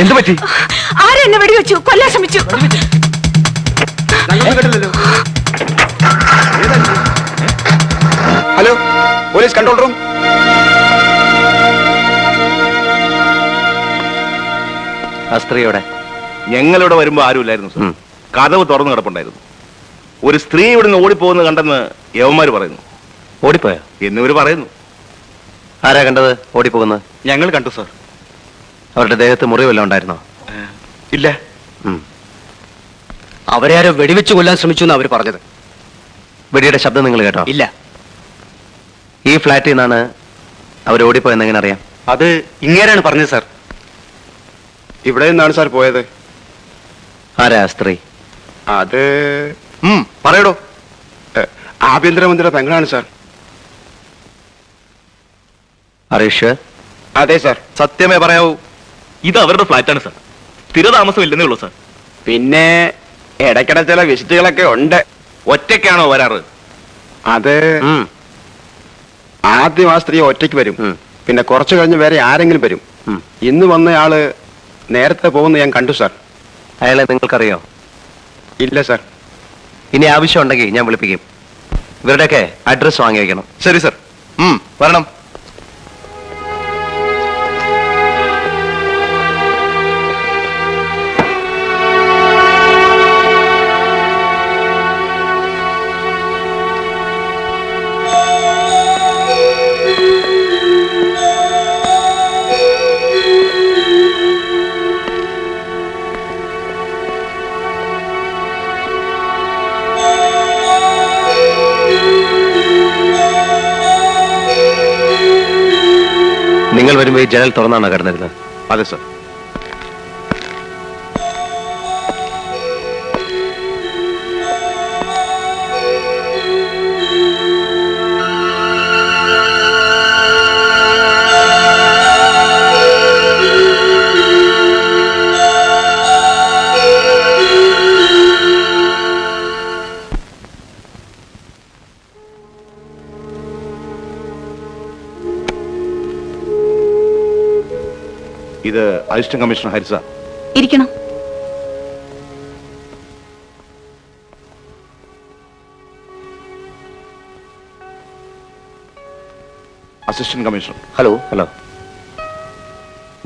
എന്ത് പറ്റി? ആരെന്നെ വെടിവെച്ചു? കൊല്ലാൻ ശ്രമിച്ചു. Hello, police control room. ആ സ്ത്രീയോടെ ഞങ്ങളിവിടെ വരുമ്പോ ആരുമില്ലായിരുന്നു സർ. കതവ് തുറന്നു കിടപ്പുണ്ടായിരുന്നു. ഒരു സ്ത്രീ ഇവിടെ നിന്ന് ഓടിപ്പോകുന്നത് കണ്ടെന്ന് യവന്മാര് പറയുന്നു. ഓടിപ്പോയോ എന്നിവര് പറയുന്നു. ആരാ കണ്ടത് ഓടിപ്പോകുന്നത്? ഞങ്ങൾ കണ്ടു സാർ. അവരുടെ ദേഹത്ത് മുറിവെല്ലാം ഉണ്ടായിരുന്നോ? ഇല്ല. അവരെ ആരോ വെടിവെച്ച് കൊല്ലാൻ ശ്രമിച്ചു എന്നാ അവര് പറഞ്ഞത്. വെടിയുടെ ശബ്ദം നിങ്ങൾ കേട്ടോ? ഇല്ല. ഈ ഫ്ലാറ്റിൽ നിന്നാണ് അവർ ഓടിപ്പോയെന്ന് എങ്ങനെ അറിയാം? അത് ഇങ്ങേരാണ് പറഞ്ഞത് സാർ. ഇവിടെ നിന്നാണ് സാർ പോയത്. ആരാ ആ സ്ത്രീ? അത് പറയടോ. ആഭ്യന്തരമന്ത്രിയുടെ പെങ്ങളാണ് സാർ. അറിയുഷ്? അതെ സാർ. സത്യമേ പറയാവൂ. ഇത് അവരുടെ ഫ്ലാറ്റാണ് സാർ. സ്ഥിരതാമസം ഇല്ലെന്നേ ഉള്ളൂ സാർ. പിന്നെ ഇടയ്ക്കിടെ ചില വിസിറ്റുകളൊക്കെ ഉണ്ട്. ഒറ്റയ്ക്കാണോ വരാറ്? അത് ആദ്യം ആ സ്ത്രീ ഒറ്റയ്ക്ക് വരും. പിന്നെ കുറച്ചു കഴിഞ്ഞ് വേറെ ആരെങ്കിലും വരും. ഇന്ന് വന്നയാള് നേരത്തെ പോകുന്ന ഞാൻ കണ്ടു സാർ. അയാളെ നിങ്ങൾക്കറിയോ? ഇല്ല സാർ. ഇനി ആവശ്യം ഉണ്ടെങ്കിൽ ഞാൻ വിളിപ്പിക്കും. ഇവരുടെയൊക്കെ അഡ്രസ് വാങ്ങി വയ്ക്കണം. ശരി സാർ. വരണം. നിങ്ങൾ വരുമ്പോൾ ഈ ജനൽ തുറന്നാണോ കിടന്നിരുന്നത്? അതെ സാർ. ഇത് അസിസ്റ്റന്റ് കമ്മീഷണർ ഹരിസ. ഇരിക്കണം. Assistant commissioner. ഹലോ.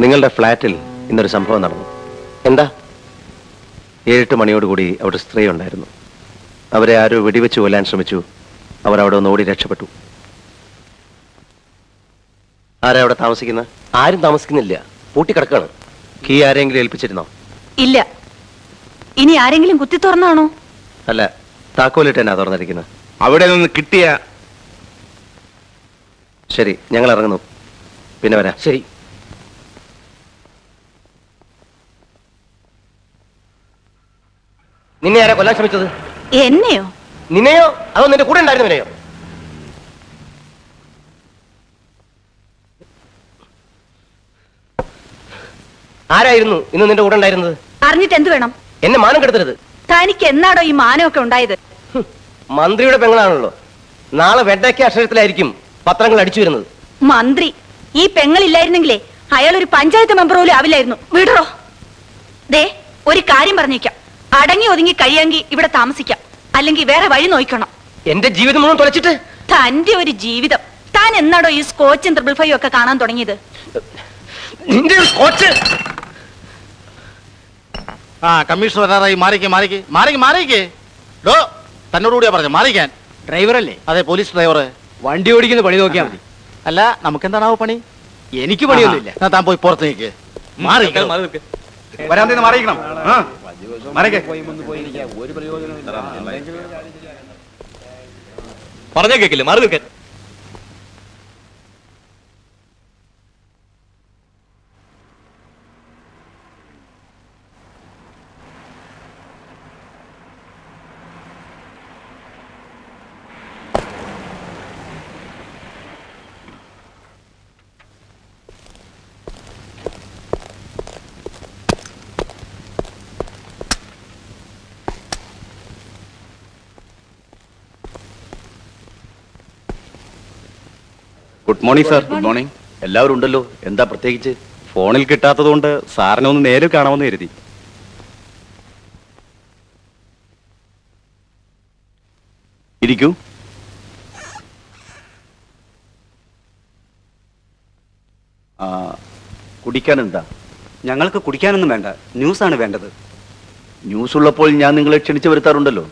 നിങ്ങളുടെ ഫ്ലാറ്റിൽ ഇന്നൊരു സംഭവം നടന്നു. എന്താ? 7-8 മണിയോടുകൂടി അവിടെ സ്ത്രീ ഉണ്ടായിരുന്നു. അവരെ ആരോ വെടിവെച്ച് കൊല്ലാൻ ശ്രമിച്ചു. അവരവിടെ ഒന്ന് ഓടി രക്ഷപ്പെട്ടു. ആരാ അവിടെ താമസിക്കുന്നത്? ആരും താമസിക്കുന്നില്ല, പൂട്ടിക്കിടക്കാണ്. കീ ആരെങ്കിലും ഏൽപ്പിച്ചിരുന്നോ? ഇല്ല. ഇനി ആരെങ്കിലും കുത്തി തുറന്നാണോ? അല്ല, താക്കോലിട്ട് എന്നാ തുറന്നിരിക്കുന്നത്. അവിടെ നിന്ന് കിട്ടിയ. ശരി, ഞങ്ങൾ ഇറങ്ങുന്നു. പിന്നെ വരാം. ശരി. നിന്നെ ആരാ കൊല്ലാൻ ശ്രമിച്ചത്? എന്നെയോ? നിന്നെയോ അതോ നിന്റെ കൂടെ ഉണ്ടായിരുന്നവനെയോ? ആരായിരുന്നു ഇന്ന് നിന്റെ കൂടെ ഉണ്ടായിരുന്നത്? അറിഞ്ഞിട്ട് എന്ത് വേണം? എന്നെ മാനം കെടുത്തരുത്. തനിക്ക് എന്നാടോ ഈ മാനമൊക്കെ ഉണ്ടായത്? മന്ത്രിയുടെ പെങ്ങളാണല്ലോ. നാളെ വെണ്ടയ്ക്ക അക്ഷരത്തിലായിരിക്കും പത്രങ്ങൾ അടിച്ചു വരുന്നത്. മന്ത്രി ഈ പെങ്ങളില്ലായിരുന്നെങ്കിലേ അയാൾ ഒരു പഞ്ചായത്ത് മെമ്പർ പോലും ആവില്ലായിരുന്നു. വിടറോ. ദേ, ഒരു കാര്യം പറഞ്ഞേക്കാം. അടങ്ങി ഒതുങ്ങി കഴിയാമെങ്കിൽ ഇവിടെ താമസിക്കാം, അല്ലെങ്കിൽ വേറെ വഴി നോക്കണം. എന്റെ ജീവിതം മുഴുവൻ തുലച്ചിട്ട്? തന്റെ ഒരു ജീവിതം. താൻ എന്നാടോ ഈ സ്കോച്ചും 555 ഒക്കെ കാണാൻ തുടങ്ങിയത്? നിന്റെ സ്കോച്ച്. കമ്മീഷണർ വരാറായി. മാറിക്കേ. ഡോ, തന്നോടുകൂടിയാ പറഞ്ഞു മാറിക്കാൻ. ഡ്രൈവറല്ലേ? അതെ, പോലീസ് ഡ്രൈവർ. വണ്ടി ഓടിക്കുന്ന പണി നോക്കിയാൽ മതി. അല്ല, നമുക്കെന്താണാവോ പണി? എനിക്ക് പണിയൊന്നുമില്ല. താൻ പോയി പുറത്തേക്ക് മാറി. വരാൻ മാറിയിക്കണം. പറഞ്ഞ കേക്കില്ല, മാറി നിൽക്കാൻ. Good morning sir. Good morning. എല്ലാവരും ഉണ്ടല്ലോ. എന്താ പ്രത്യേകിച്ച്? ഫോണിൽ കിട്ടാത്തതുകൊണ്ട് സാറിനെ ഒന്ന് നേരിൽ കാണാമെന്ന് കരുതി. ഇരിക്കൂ. കുടിക്കാൻ എന്താ? ഞങ്ങൾക്ക് കുടിക്കാനൊന്നും വേണ്ട, ന്യൂസാണ് വേണ്ടത്. ന്യൂസ് ഉള്ളപ്പോൾ ഞാൻ നിങ്ങളെ ക്ഷണിച്ചു വരുത്താറുണ്ടല്ലോ.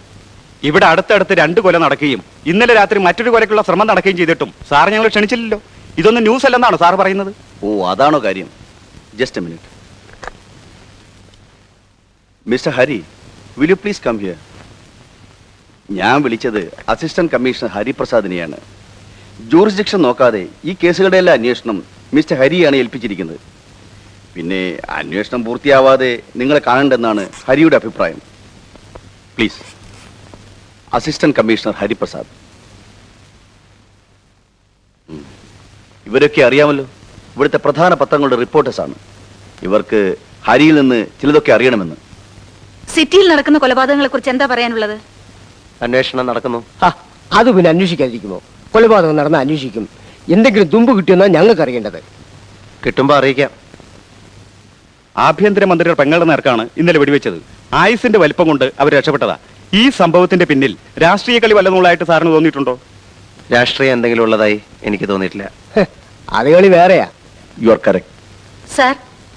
ഇവിടെ അടുത്തടുത്ത് 2 കൊല നടക്കുകയും ഇന്നലെ രാത്രി മറ്റൊരു കൊലയ്ക്കുള്ള ശ്രമം നടക്കുകയും ചെയ്തിട്ടും സാർ ഞങ്ങൾ ക്ഷണിച്ചില്ലല്ലോ. ഇതൊന്നും ന്യൂസ് അല്ലെന്നാണ് സാർ പറയുന്നത്? ഓ, അതാണോ കാര്യം? Just a minute. Mister Hari, will you please come here? ഞാൻ വിളിച്ചത് അസിസ്റ്റന്റ് കമ്മീഷണർ ഹരിപ്രസാദിനെയാണ്. ജൂറിസ്ഡിക്ഷൻ നോക്കാതെ ഈ കേസുകളുടെ എല്ലാ അന്വേഷണം മിസ്റ്റർ ഹരിയാണ് ഏൽപ്പിച്ചിരിക്കുന്നത്. പിന്നെ അന്വേഷണം പൂർത്തിയാവാതെ നിങ്ങളെ കാണണ്ടെന്നാണ് ഹരിയുടെ അഭിപ്രായം. Please, assistant commissioner Hariprasad. ഇവരൊക്കെ അറിയാമല്ലോ, ഇവിടുത്തെ പ്രധാന പത്രങ്ങളുടെ റിപ്പോർട്ടേഴ്സാണ്. ഇവർക്ക് ഹരിയിൽ നിന്ന് ചിലതൊക്കെ അറിയണമെന്ന്. സിറ്റിയിൽ നടക്കുന്ന കൊലപാതകങ്ങളെ കുറിച്ച് എന്താ പറയാനുള്ളത്? അന്വേഷണം നടക്കുന്നു. അത് പിന്നെ അന്വേഷിക്കാതിരിക്കുമോ? കൊലപാതകം നടന്ന അന്വേഷിക്കും. എന്തെങ്കിലും തുമ്പ് കിട്ടിയെന്നാണ് ഞങ്ങൾക്ക് അറിയേണ്ടത്. കിട്ടുമ്പോ അറിയിക്കാം. ആഭ്യന്തരമന്ത്രിയുടെ പെങ്ങളുടെ നേർക്കാണ് ഇന്നലെ വെടിവെച്ചത്. ആയുസിന്റെ വലിപ്പം കൊണ്ട് അവർ രക്ഷപ്പെട്ടതാ. ഈ സംഭവത്തിന്റെ പിന്നിൽ രാഷ്ട്രീയ കളി വല്ലതുള്ളതായിട്ട് സാറിന് തോന്നിയിട്ടുണ്ടോ? രാഷ്ട്രീയം എന്തെങ്കിലും ഉള്ളതായി എനിക്ക് തോന്നിയിട്ടില്ല. അത് കളി വേറെയാ. You are correct. സാർ,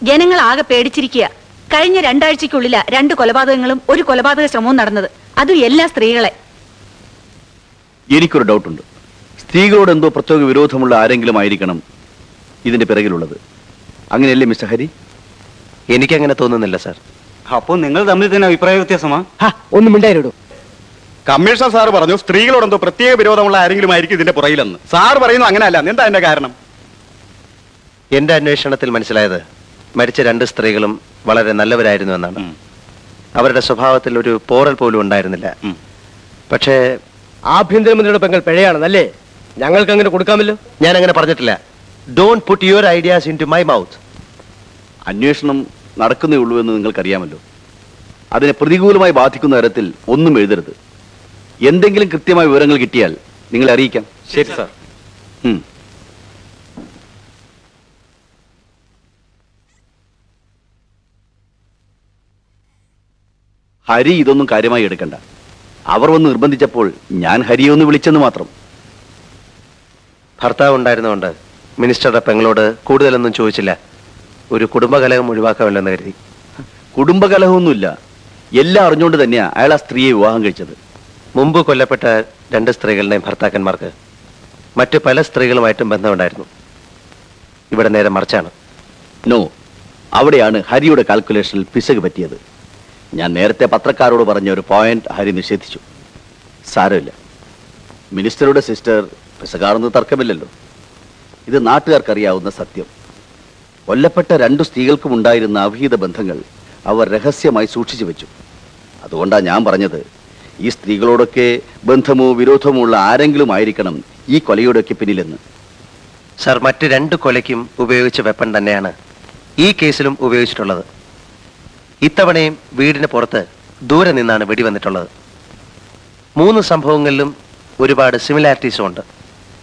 ജനങ്ങൾ ആകെ പേടിച്ചിരിക്കുക. കഴിഞ്ഞ 2 ആഴ്ചയ്ക്കുള്ളില 2 കൊലപാതകങ്ങളും 1 കൊലപാതക ശ്രമവും നടന്നത്, അതും എല്ലാ സ്ത്രീകളെ. എനിക്കൊരു ഡൗട്ടുണ്ട്. സ്ത്രീകളോട് എന്തോ പ്രത്യേക വിരോധമുള്ള ആരെങ്കിലും ആയിരിക്കണം ഇതിന്റെ പിറകിലുള്ളത്. അങ്ങനെയല്ലേ മിസ്റ്റർ ഹരി? എനിക്കങ്ങനെ തോന്നുന്നില്ല സാർ. അപ്പോൾ നിങ്ങൾ തമ്മിൽ തന്നെ അഭിപ്രായ വ്യത്യാസമാ? ഒന്നും മിണ്ടായിരോ. കമ്മീഷണർ സാർ പറഞ്ഞു സ്ത്രീകളോട് എന്തോ പ്രത്യേക വിരോധമുള്ള ആരെങ്കിലും ആയിരിക്കും ഇതിന്റെ പുറകിലെന്ന്. സാർ പറയുന്നു അങ്ങനെയല്ല. എന്താ അതിന്റെ കാരണം? എന്റെ അന്വേഷണത്തിൽ മനസ്സിലായത് മരിച്ച 2 സ്ത്രീകളും വളരെ നല്ലവരായിരുന്നു എന്നാണ്. അവരുടെ സ്വഭാവത്തിൽ ഒരു പോറൽ പോലും ഉണ്ടായിരുന്നില്ല. പക്ഷേ ആഭ്യന്തരമന്ത്രിയുടെ പെങ്ങൾ പിഴയാണെന്നല്ലേ? ഞങ്ങൾക്ക് അങ്ങനെ കൊടുക്കാമല്ലോ. ഞാൻ അങ്ങനെ പറഞ്ഞിട്ടില്ല. Don't put your ideas into my mouth. അന്വേഷണം നടക്കുന്നേ ഉള്ളൂ എന്ന് നിങ്ങൾക്കറിയാമല്ലോ. അതിനെ പ്രതികൂലമായി ബാധിക്കുന്ന തരത്തിൽ ഒന്നും എഴുതരുത്. എന്തെങ്കിലും കൃത്യമായ വിവരങ്ങൾ കിട്ടിയാൽ നിങ്ങളെ അറിയിക്കാം. ശരി സാർ. ഹരി ഇതൊന്നും കാര്യമായി എടുക്കണ്ട. അവർ വന്ന് നിർബന്ധിച്ചപ്പോൾ ഞാൻ ഹരിയെ ഒന്ന് വിളിച്ചെന്ന് മാത്രം. ഭർത്താവ് ഉണ്ടായിരുന്നുകൊണ്ട് മിനിസ്റ്ററുടെ പെങ്ങളോട് കൂടുതലൊന്നും ചോദിച്ചില്ല. ഒരു കുടുംബകലഹം ഒഴിവാക്കാമല്ലോ എന്ന് കരുതി. കുടുംബകലഹമൊന്നുമില്ല. എല്ലാം അറിഞ്ഞുകൊണ്ട് തന്നെയാ അയാൾ ആ സ്ത്രീയെ വിവാഹം കഴിച്ചത്. മുമ്പ് കൊല്ലപ്പെട്ട 2 സ്ത്രീകളുടെയും ഭർത്താക്കന്മാർക്ക് മറ്റു പല സ്ത്രീകളുമായിട്ടും ബന്ധമുണ്ടായിരുന്നു. ഇവിടെ നേരെ മറിച്ചാണ്. നോ, അവിടെയാണ് ഹരിയുടെ കാൽക്കുലേഷനിൽ പിശക് പറ്റിയത്. ഞാൻ നേരത്തെ പത്രക്കാരോട് പറഞ്ഞ ഒരു പോയിന്റ് ഹരി നിഷേധിച്ചു. സാരമില്ല, മിനിസ്റ്ററുടെ സിസ്റ്റർ പിശകാണെന്ന് തർക്കമില്ലല്ലോ. ഇത് നാട്ടുകാർക്കറിയാവുന്ന സത്യം. കൊല്ലപ്പെട്ട 2 സ്ത്രീകൾക്കും ഉണ്ടായിരുന്ന അവിഹിത ബന്ധങ്ങൾ അവർ രഹസ്യമായി സൂക്ഷിച്ചു വെച്ചു. അതുകൊണ്ടാണ് ഞാൻ പറഞ്ഞത്, ഈ സ്ത്രീകളോടൊക്കെ ബന്ധമോ വിരോധമോ ഉള്ള ആരെങ്കിലും ആയിരിക്കണം ഈ കൊലയോടൊക്കെ പിന്നിലെന്ന്. സർ, മറ്റ് 2 കൊലയ്ക്കും ഉപയോഗിച്ച വെപ്പൺ തന്നെയാണ് ഈ കേസിലും ഉപയോഗിച്ചിട്ടുള്ളത്. ഇത്തവണയും വീടിന് പുറത്ത് ദൂരെ നിന്നാണ് വെടിവന്നിട്ടുള്ളത്. 3 സംഭവങ്ങളിലും ഒരുപാട് സിമിലാരിറ്റീസും ഉണ്ട്.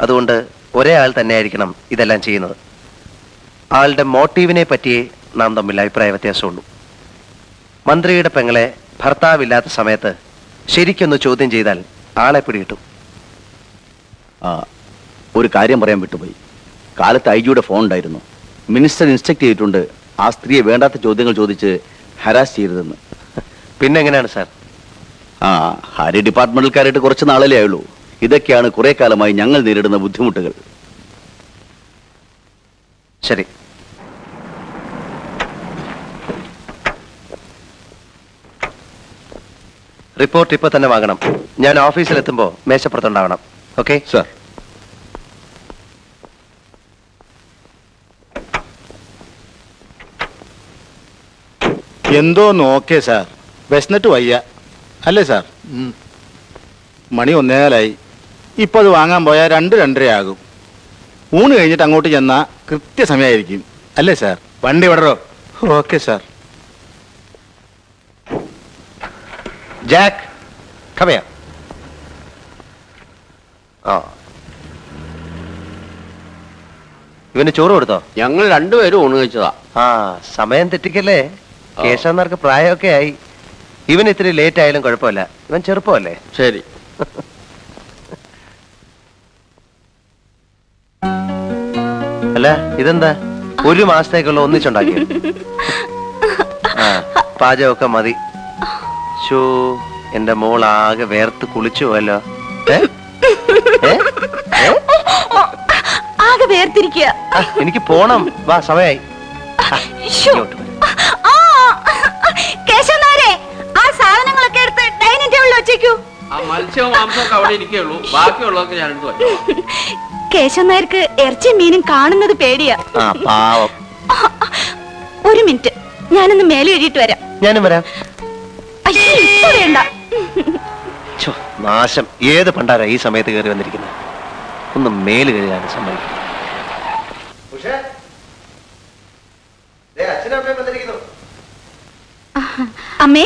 അതുകൊണ്ട് ഒരേ ആൾ തന്നെയായിരിക്കണം ഇതെല്ലാം ചെയ്യുന്നത്. ആളുടെ മോട്ടീവിനെ പറ്റിയേ നാം തമ്മിൽ അഭിപ്രായ വ്യത്യാസമുള്ളൂ. മന്ത്രിയുടെ പെങ്ങളെ ഭർത്താവില്ലാത്ത സമയത്ത് ശരിക്കൊന്ന് ചോദ്യം ചെയ്താൽ ആളെ പിടികിട്ടും. ഒരു കാര്യം പറയാൻ വിട്ടുപോയി. കാലത്ത് ഐജിയുടെ ഫോൺ ഉണ്ടായിരുന്നു. മിനിസ്റ്റർ ഇൻസ്ട്രക്ട് ചെയ്തിട്ടുണ്ട് ആ സ്ത്രീയെ വേണ്ടാത്ത ചോദ്യങ്ങൾ ചോദിച്ച് ഹരാസ് ചെയ്യരുതെന്ന്. പിന്നെ എങ്ങനെയാണ് സാർ? ഹരി ഡിപ്പാർട്ട്മെന്റിൽ കയറിയിട്ട് കുറച്ച് നാളല്ലേ ആയുള്ളൂ. ഇതൊക്കെയാണ് കുറെ കാലമായി ഞങ്ങൾ നേരിടുന്ന ബുദ്ധിമുട്ടുകൾ. ശരി. റിപ്പോർട്ട് ഇപ്പൊ തന്നെ വാങ്ങണം. ഞാൻ ഓഫീസിലെത്തുമ്പോ മേശപ്പുറത്തുണ്ടാവണം. Okay sir. എന്തോ നോക്കേ സാർ, വിശന്നിട്ട് വയ്യ അല്ലേ സാർ? മണി 1:15. ഇപ്പൊ അത് വാങ്ങാൻ പോയാൽ 2-2:30 ആകും. ഊണ് കഴിഞ്ഞിട്ട് അങ്ങോട്ട് ചെന്നാ കൃത്യസമയമായിരിക്കും അല്ലേ സാർ? വണ്ടി വിടറോ? Okay sir. Jack, come here. ഇവന് ചോറ് കൊടുത്തോ? ഞങ്ങൾ രണ്ടുപേരും ഊണ് കഴിച്ചതാ. ആ, സമയം തെറ്റിക്കല്ലേ. കേശവന്മാർക്ക് പ്രായമൊക്കെ ആയി. ഇവൻ ഇത്തിരി ലേറ്റ് ആയാലും കുഴപ്പമില്ല, ഇവൻ ചെറുപ്പമല്ലേ. ശരി. അല്ല, ഇതെന്താ ഒരു മാസത്തേക്കുള്ള ഒന്നിച്ചുണ്ടാക്കിയോ? ആ, പാചകമൊക്കെ മതി. ഷോ, എന്റെ മോൾ ആകെ വേർത്ത് കുളിച്ചു പോയല്ലോ. ആകെ വേർതിരിക്കുക. എനിക്ക് പോണം, വാ, സമയായി. കേശവനാരെ, ആ സാധനങ്ങളൊക്കെ എടുത്ത് ഡൈനിങ് ടേബിളിൽ വെച്ചേക്കൂ. മത്സ്യവും മാംസമൊക്കെ അവിടെ ഇരിക്കുള്ളൂ, ബാക്കിയുള്ളതൊക്കെ ഞാൻ എടുത്തു വെച്ചോളാം. കേശവനായർക്ക് ഇറച്ചി മീനും കാണുന്നത് പേടിയാ. ആ, പാവം. ഒരു മിനിറ്റ്, ഞാനൊന്ന് മേലെ എഴുതിയിട്ട് വരാം. ഞാനും വരാം. അയ്യോ, ഇപ്പൊ വേണ്ട. ഛോ, നാശം, ഏത് പണ്ടാരാ ഈ സമയത്ത് കയറി വന്നിരിക്കുന്നത്. ഒന്ന് മേല് കയറിയാണ് സമ്മതിക്കും. അമ്മേ,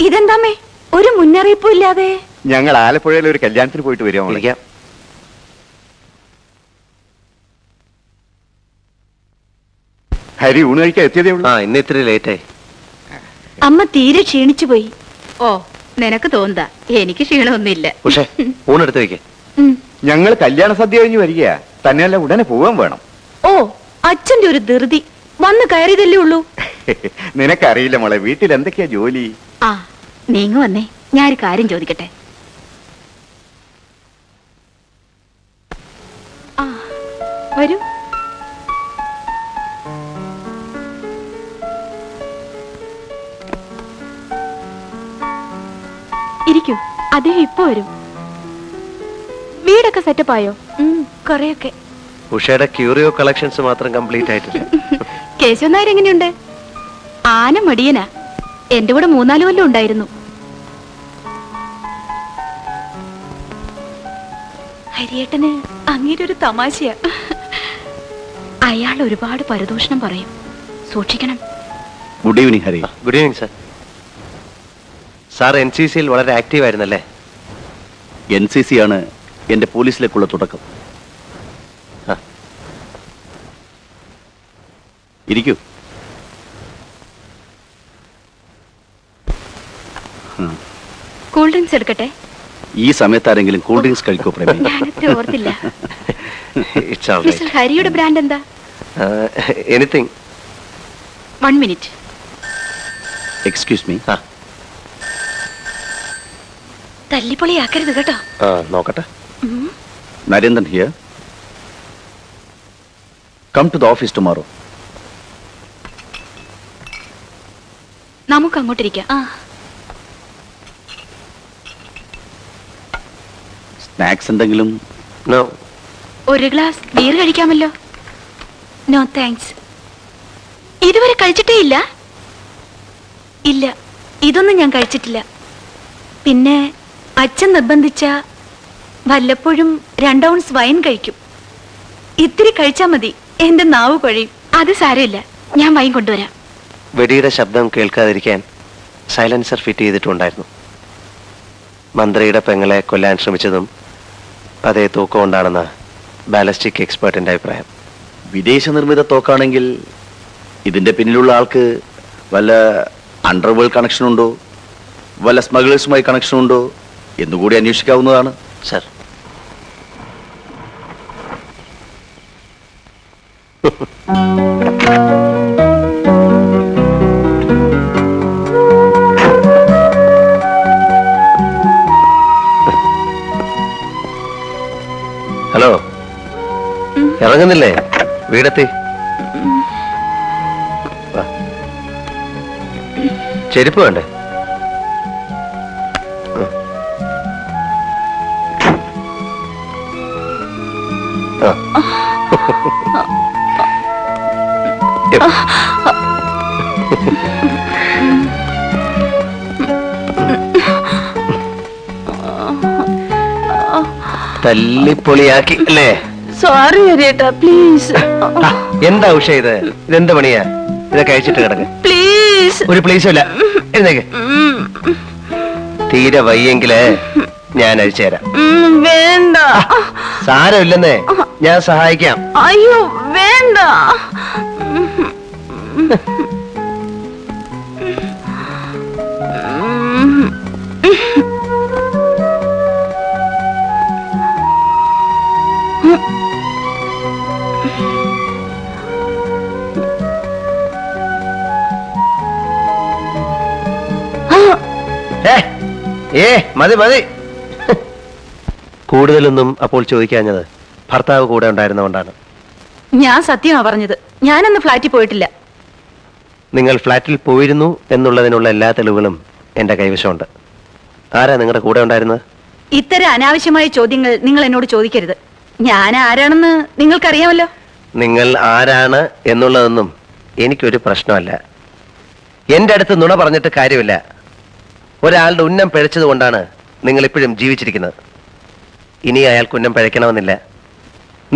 ഇതെന്താമ്മേ ഒരു മുന്നറിയിപ്പും ഇല്ലാതെ? ഞങ്ങൾ ആലപ്പുഴയിൽ ഒരു കല്യാണത്തിന് പോയിട്ട് വരിക. വിളിക്കാം. ഹരി ഊണ് കഴിക്കാൻ എത്തിയതേ ഉള്ളൂ. ആ, ഇന്ന് ഇത്തിരി ലേറ്റായി. അമ്മ തീരെ ക്ഷീണിച്ചു പോയി. ഓ, നിനക്ക് തോന്നുക, എനിക്ക് ക്ഷീണമൊന്നുമില്ല. പക്ഷേ ഊണെടുത്ത് വെക്കേ. ഞങ്ങൾ കല്യാണ സദ്യ കഴിഞ്ഞ് വരിക, തന്നെയല്ല ഉടനെ പോവാൻ വേണം. ഓ, അച്ഛന്റെ ഒരു ധൃതി. വന്ന് കയറിയതല്ലേ ഉള്ളൂ. നിനക്കറിയില്ല മോളെ, വീട്ടിൽ എന്തൊക്കെയാ ജോലി. ആ, നീങ്ങ വന്നേ, ഞാനൊരു കാര്യം ചോദിക്കട്ടെ. ആ, വരൂ. ഇരിക്കൂ, അദ്ദേഹം ഇപ്പൊ വരും. വീടൊക്കെ സെറ്റപ്പ് ആയോ? കൊറേയൊക്കെ. ഉഷയുടെ ക്യൂറിയോ കളക്ഷൻസ് മാത്രം കംപ്ലീറ്റ് ആയിട്ടില്ല. കേശവൻ നായർ എങ്ങനെയുണ്ട്? ആന മടിയനാ. എന്റെ കൂടെ 3-4 കൊല്ലം ഉണ്ടായിരുന്നു. ഹരിയേട്ടന് അങ്ങേരെ ഒരു തമാശയാ. അയാൾ ഒരുപാട് പരദൂഷണം പറയും, സൂക്ഷിക്കണം. Good evening Hari. Good evening sir. Sir NCCയിൽ വളരെ ആക്റ്റീവ് ആയിരുന്നല്ലേ? NCC ആണ് എന്റെ പോലീസിലേക്കുള്ള തുടക്കം. ഇരിക്കൂ. കൂൾ ഡ്രിങ്ക്സ് എടുക്കട്ടെ? ഈ സമയത്ത് ആരെങ്കിലും കൂൾ ഡ്രിങ്ക്സ് കഴിക്കോ പ്രേമി? ഞാനത്ര ഓർത്തില്ല. It's all right. മിസ്റ്റർ ഹരിയുടെ ബ്രാൻഡ് എന്താ? Anything. 1 മിനിറ്റ്. Excuse me. തല്ലിപ്പൊളിയാക്കരുത് കേട്ടോ. നോക്കട്ടെ. Narendran here. Come to the office tomorrow. നമുക്ക് അങ്ങോട്ടിരിക്കാം. സ്നാക്സ് എന്തെങ്കിലും? നോ. ഒരു ഗ്ലാസ് ബീർ കഴിക്കാമല്ലോ? No thanks. ഇതുവരെ കഴിച്ചിട്ടേ ഇല്ല? ഇല്ല, ഇതൊന്നും ഞാൻ കഴിച്ചിട്ടില്ല. പിന്നെ അച്ഛൻ നിർബന്ധിച്ച വല്ലപ്പോഴും 2 ഔൺസ് വൈൻ കഴിക്കും. ഇത്തിരി കഴിച്ചാ മതി, എന്റെ നാവ് കുഴയും. അത് സാരമില്ല, ഞാൻ വൈൻ കൊണ്ടുവരാം. വെടിയുടെ ശബ്ദം കേൾക്കാതിരിക്കാൻ സൈലൻസർ ഫിറ്റ് ചെയ്തിട്ടുണ്ടായിരുന്നു. മന്ത്രിയുടെ പെങ്ങളെ കൊല്ലാൻ ശ്രമിച്ചതും അതേ തോക്കുകൊണ്ടാണെന്ന് ബാലസ്റ്റിക് എക്സ്പേർട്ടിന്റെ അഭിപ്രായം. വിദേശ നിർമ്മിത തോക്കാണെങ്കിൽ ഇതിന്റെ പിന്നിലുള്ള ആൾക്ക് വല്ല അണ്ടർവേൾഡ് കണക്ഷൻ ഉണ്ടോ, വല്ല സ്മഗ്ലേഴ്സുമായി കണക്ഷൻ ഉണ്ടോ എന്നുകൂടി അന്വേഷിക്കാവുന്നതാണ്. Sir, hello, ഇറങ്ങുന്നില്ലേ? വീടെത്തി. വാ. ചെരുപ്പ് വേണ്ടേ? തല്ലിപ്പൊളിയാക്കി അല്ലേ? സോറി ഹരിയേട്ടാ, പ്ലീസ്. എന്താ ഉഷ ഇത്? ഇതെന്ത് പണിയാ? ഇതൊക്കെ അയച്ചിട്ട് കിടക്ക്. പ്ലീസ്. ഒരു പ്ലീസും ഇല്ല. എഴുന്നേക്ക്. തീരെ വയ്യെങ്കില് ഞാൻ അഴിച്ചു തരാം. വേണ്ട. സാരമില്ലെന്നേ, ഞാൻ സഹായിക്കാം. അയ്യോ, വേണ്ട. വേണ്ട. മതി മതി. കൂടുതലൊന്നും അപ്പോൾ ചോദിക്കാഞ്ഞത് ഭർത്താവ് കൂടെ ഉണ്ടായിരുന്നതുകൊണ്ടാണ്. ഞാൻ സത്യമാ പറഞ്ഞത്. ഞാനന്ന് ഫ്ലാറ്റിൽ പോയിട്ടില്ല. നിങ്ങൾ ഫ്ലാറ്റിൽ പോയിരുന്നു എന്നുള്ളതിനുള്ള എല്ലാ തെളിവുകളും എന്റെ കൈവശമുണ്ട്. ആരാ നിങ്ങളുടെ കൂടെ ഉണ്ടായിരുന്നത്? ഇത്തരം അനാവശ്യമായ ചോദ്യങ്ങൾ നിങ്ങൾ എന്നോട് ചോദിക്കരുത്. ഞാൻ ആരാണെന്ന് നിങ്ങൾക്കറിയാമല്ലോ. നിങ്ങൾ ആരാണ് എന്നുള്ളതൊന്നും എനിക്കൊരു പ്രശ്നമല്ല. എന്റെ അടുത്ത് നുണ പറഞ്ഞിട്ട് കാര്യമില്ല. ഒരാളുടെ ഉന്നം പിഴച്ചത് കൊണ്ടാണ് നിങ്ങൾ ഇപ്പോഴും ജീവിച്ചിരിക്കുന്നത്. ഇനി അയാൾക്ക് ഉന്നം പിഴയ്ക്കണമെന്നില്ല.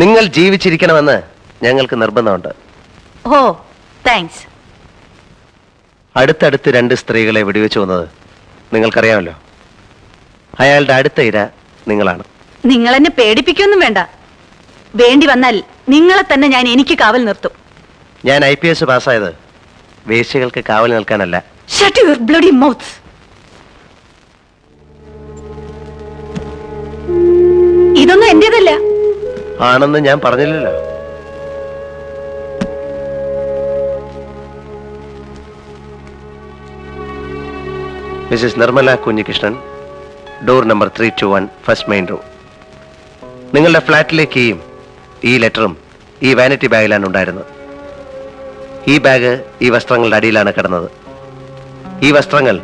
നിങ്ങൾ ജീവിച്ചിരിക്കണമെന്ന് ഞങ്ങൾക്ക് നിർബന്ധമുണ്ട്. ഓ താങ്ക്സ്. അടുത്തടുത്ത് 2 സ്ത്രീകളെ വെടിവെച്ചു വന്നത് നിങ്ങൾക്കറിയാമല്ലോ. അയാളുടെ അടുത്ത ഇര നിങ്ങളാണ്. നിങ്ങൾ എന്നെ പേടിപ്പിക്കൊന്നും വേണ്ട. വേണ്ടി വന്നാൽ നിങ്ങളെ തന്നെ ഞാൻ എനിക്ക് കാവൽ നിർത്തും. ഞാൻ IPS പാസ്സായത് വേശ്യകൾക്ക് കാവൽ നിൽക്കാനല്ല. Shut your bloody mouth. ഇതൊന്നും എന്റേതല്ല. ആണെന്ന് ഞാൻ പറഞ്ഞില്ലല്ലോ. Mrs Nirmala Kunhikrishnan, door number 321, first main room. നിങ്ങളുടെ ഫ്ലാറ്റിലെ കീയും ഈ ലെറ്ററും ഈ വാനിറ്റി ബാഗിലാണ് ഉണ്ടായിരുന്നത്. ഈ ബാഗ് ഈ വസ്ത്രങ്ങളുടെ അടിയിലാണ് കിടന്നത്. ഈ വസ്ത്രങ്ങൾ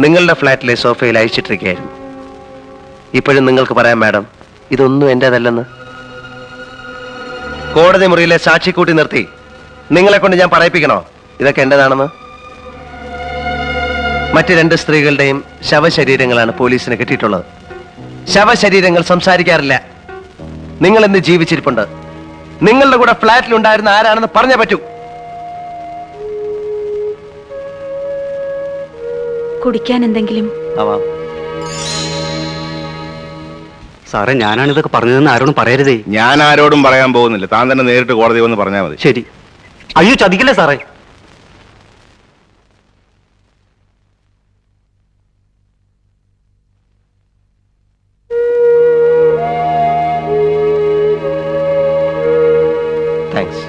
നിങ്ങളുടെ ഫ്ലാറ്റിലെ സോഫയിൽ അയച്ചിട്ടിരിക്കുകയായിരുന്നു. ഇപ്പോഴും നിങ്ങൾക്ക് പറയാം മാഡം, ഇതൊന്നും എന്റേതല്ലെന്ന്. കോടതി മുറിയിലെ സാക്ഷി കൂട്ടി നിർത്തി നിങ്ങളെ കൊണ്ട് ഞാൻ പറയിപ്പിക്കണോ ഇതൊക്കെ എന്റേതാണെന്ന്? മറ്റ് 2 സ്ത്രീകളുടെയും ശവശരീരങ്ങളാണ് പോലീസിന് കിട്ടിയിട്ടുള്ളത്. ശവശരീരങ്ങൾ സംസാരിക്കാറില്ല. നിങ്ങൾ ഇന്ന് ജീവിച്ചിരിപ്പുണ്ട്. നിങ്ങളുടെ കൂടെ ഫ്ലാറ്റിൽ ഉണ്ടായിരുന്ന ആരാണെന്ന് പറഞ്ഞേ പറ്റൂ. കുടിക്കാൻ എന്തെങ്കിലും? ആവാം. സാറേ, ഞാനാണിതൊക്കെ പറഞ്ഞതെന്ന് ആരോടും പറയരുതേ. ഞാൻ ആരോടും പറയാൻ പോകുന്നില്ല. താൻ തന്നെ നേരിട്ട് കോടതി വന്ന് പറഞ്ഞാൽ മതി. ശരി. അയ്യോ, ചതിക്കല്ലേ സാറേ. താങ്ക്സ്.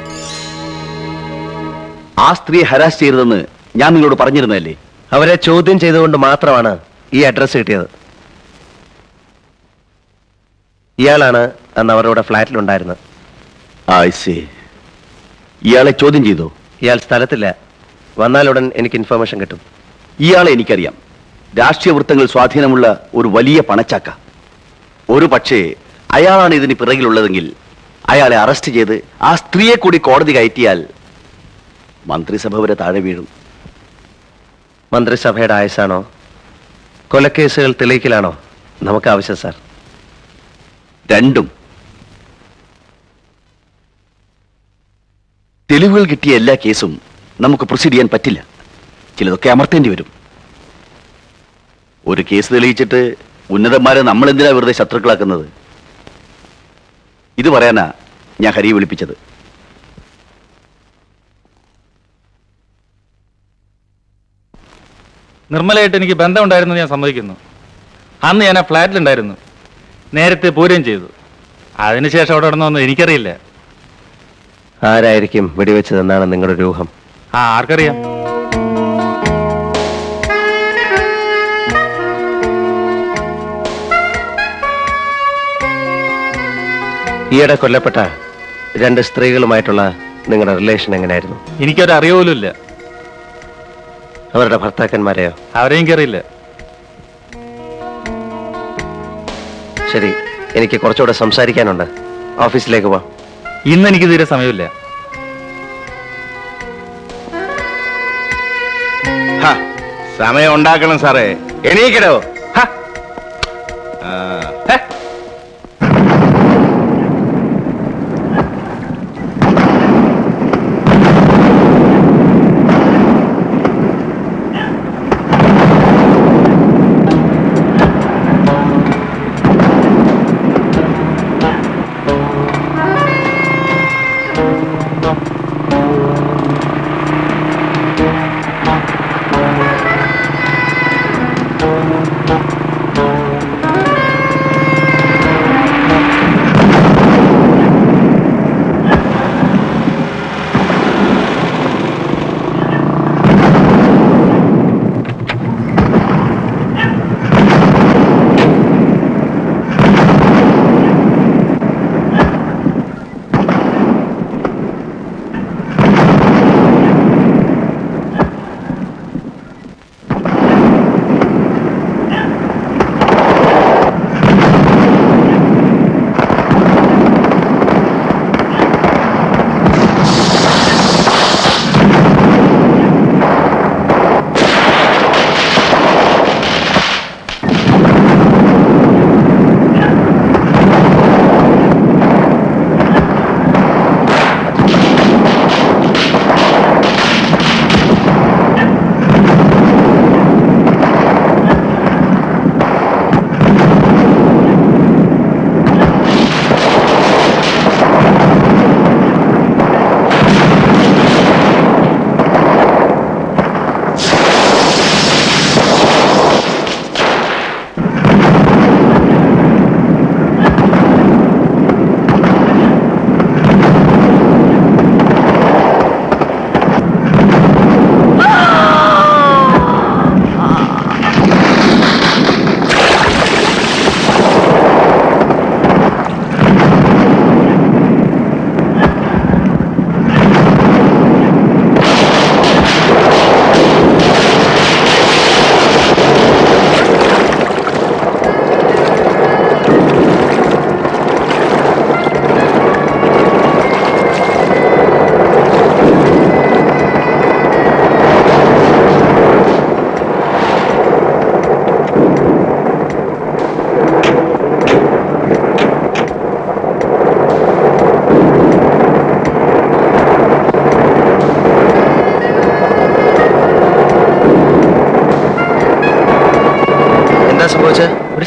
ആ സ്ത്രീയെ ഹരാസ് ചെയ്തതെന്ന് ഞാൻ നിങ്ങളോട് പറഞ്ഞിരുന്നല്ലേ? അവരെ ചോദ്യം ചെയ്തുകൊണ്ട് മാത്രമാണ് ഈ അഡ്രസ് കിട്ടിയത്. ഇയാളാണ് അന്ന് അവരുടെ ഫ്ലാറ്റിലുണ്ടായിരുന്നത്. ഇയാളെ ചോദ്യം ചെയ്തോ? ഇയാൾ സ്ഥലത്തില്ല. വന്നാലുടൻ എനിക്ക് ഇൻഫർമേഷൻ കിട്ടും. ഇയാളെ എനിക്കറിയാം. രാഷ്ട്രീയ വൃത്തങ്ങൾ സ്വാധീനമുള്ള ഒരു വലിയ പണച്ചാക്ക. ഒരു പക്ഷേ അയാളാണ് ഇതിന് പിറകിലുള്ളതെങ്കിൽ അയാളെ അറസ്റ്റ് ചെയ്ത് ആ സ്ത്രീയെ കൂടി കോടതി കയറ്റിയാൽ മന്ത്രിസഭ വരെ താഴെ വീഴും. മന്ത്രിസഭയുടെ ആയുസാണോ കൊലക്കേസുകൾ തെളിയിക്കലാണോ നമുക്ക് ആവശ്യം സാർ? രണ്ടും. തെളിവുകൾ കിട്ടിയ എല്ലാ കേസും നമുക്ക് പ്രൊസീഡ് ചെയ്യാൻ പറ്റില്ല. ചിലതൊക്കെ അമർത്തേണ്ടി വരും. ഒരു കേസ് തെളിയിച്ചിട്ട് ഉന്നതന്മാരെ നമ്മൾ എന്തിനാ വെറുതെ ശത്രുക്കളാക്കുന്നത്? ഇത് പറയാനാ ഞാൻ ഹരിയെ വിളിപ്പിച്ചത്. നിർമ്മലയായിട്ട് എനിക്ക് ബന്ധമുണ്ടായിരുന്നു ഞാൻ സമ്മതിക്കുന്നു. അന്ന് ഞാൻ ആ ഫ്ലാറ്റിലുണ്ടായിരുന്നു. നേരത്തെ പൂരം ചെയ്തു. അതിനുശേഷം അവിടെ നടന്നൊന്നും എനിക്കറിയില്ല. ആരായിരിക്കും വെടിവെച്ചതെന്നാണ് നിങ്ങളുടെ ഒരു ഊഹം? ആർക്കറിയാം? ഈയിടെ കൊല്ലപ്പെട്ട 2 സ്ത്രീകളുമായിട്ടുള്ള നിങ്ങളുടെ റിലേഷൻ എങ്ങനെയായിരുന്നു? എനിക്കൊരു അറിവുമില്ല. അവരുടെ ഭർത്താക്കന്മാരെയോ? അവരെ എനിക്കറിയില്ല. ശരി, എനിക്ക് കുറച്ചുകൂടെ സംസാരിക്കാനുണ്ട്. ഓഫീസിലേക്ക് പോവാം. ഇന്ന് എനിക്ക് തീരെ സമയമില്ല. സമയം ഉണ്ടാക്കണം സാറേ. എണീക്കടോ.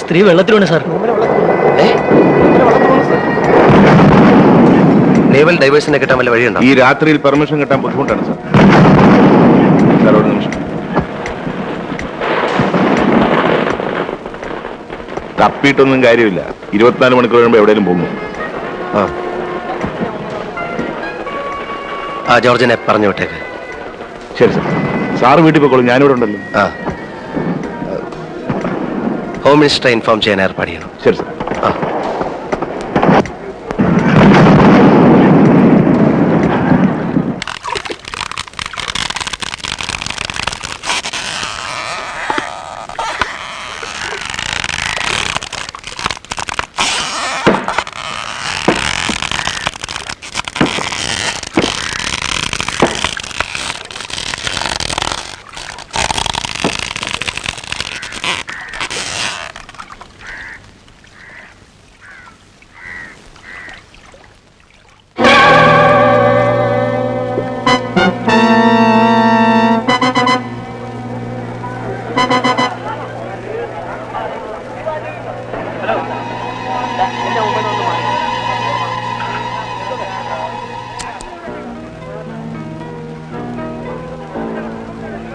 സ്ത്രീ വെള്ളത്തിലുണ്ട് സാർ. നേവൽ ഡൈവേഴ്സിനെ കിട്ടാൻ വല്ല വഴിയുണ്ടോ? ഈ രാത്രിയിൽ പെർമിഷൻ കിട്ടാൻ ബുദ്ധിമുട്ടാണ് സാർ. സാർ ഒരു നിമിഷം. തപ്പിയിട്ടൊന്നും കാര്യമില്ല. 24 മണിക്കൂർ കഴിയുമ്പോൾ എവിടെയും പോകും. ആ ജോർജിനെ പറഞ്ഞു വിട്ടേക്ക്. ശരി സാർ. സാറ് വീട്ടിൽ പോയിക്കോളൂ, ഞാനിവിടെ ഉണ്ടല്ലോ. ഹോം മിനിസ്റ്ററെ ഇൻഫോം ചെയ്യാൻ ഏർപ്പാട് ചെയ്യണം. ശരി സാർ.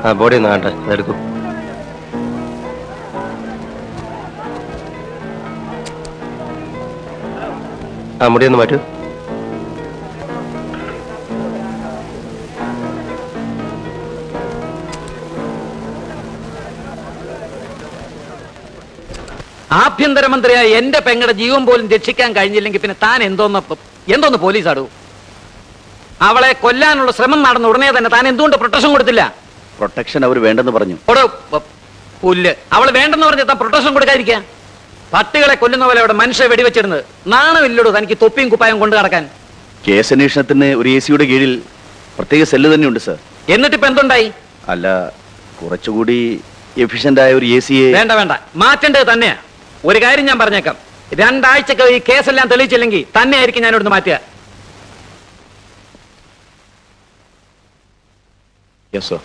ആ ബോഡി ഒന്ന് കാണട്ടെ, അതെടുക്കും. ആ മുടിയൊന്ന് മാറ്റൂ. ആഭ്യന്തരമന്ത്രിയായ എന്റെ പെങ്ങളുടെ ജീവൻ പോലും രക്ഷിക്കാൻ കഴിഞ്ഞില്ലെങ്കിൽ പിന്നെ താൻ എന്തോന്ന് പോലീസാടൂ? അവളെ കൊല്ലാനുള്ള ശ്രമം നടന്ന ഉടനെ തന്നെ താൻ എന്തുകൊണ്ട് പ്രൊട്ടക്ഷൻ കൊടുത്തില്ല? പ്രൊട്ടക്ഷൻ അവർ വേണ്ടെന്ന് പറഞ്ഞു. പുല്ല്, അവൾ വേണ്ടെന്ന് പറഞ്ഞ താൻ പ്രൊട്ടക്ഷൻ കൊടുക്കാതിരിക്കുക. പട്ടികളെ കൊല്ലുന്ന പോലെ അവിടെ മനുഷ്യ വെടിവെച്ചിരുന്നത് നാണമില്ലടൂ തനിക്ക് തൊപ്പിയും കുപ്പായം കൊണ്ടു നടക്കാൻ. കേസ് അന്വേഷണത്തിന് ഒരു AC-യുടെ കീഴിൽ പ്രത്യേക സെല്ല് തന്നെയുണ്ട് സർ. എന്നിട്ടിപ്പോ എന്തുണ്ടായി? അല്ല, കുറച്ചുകൂടി എഫിഷ്യന്റ് ആയ ഒരു AC-യെ വേണ്ട, മാറ്റേണ്ടത് തന്നെയാ. ഒരു കാര്യം ഞാൻ പറഞ്ഞേക്കാം, 2 ആഴ്ചക്ക് ഈ കേസെല്ലാം തെളിയിച്ചില്ലെങ്കിൽ തന്നെ ആയിരിക്കും ഞാൻ ഇവിടുന്ന് മാറ്റുക. Yes sir.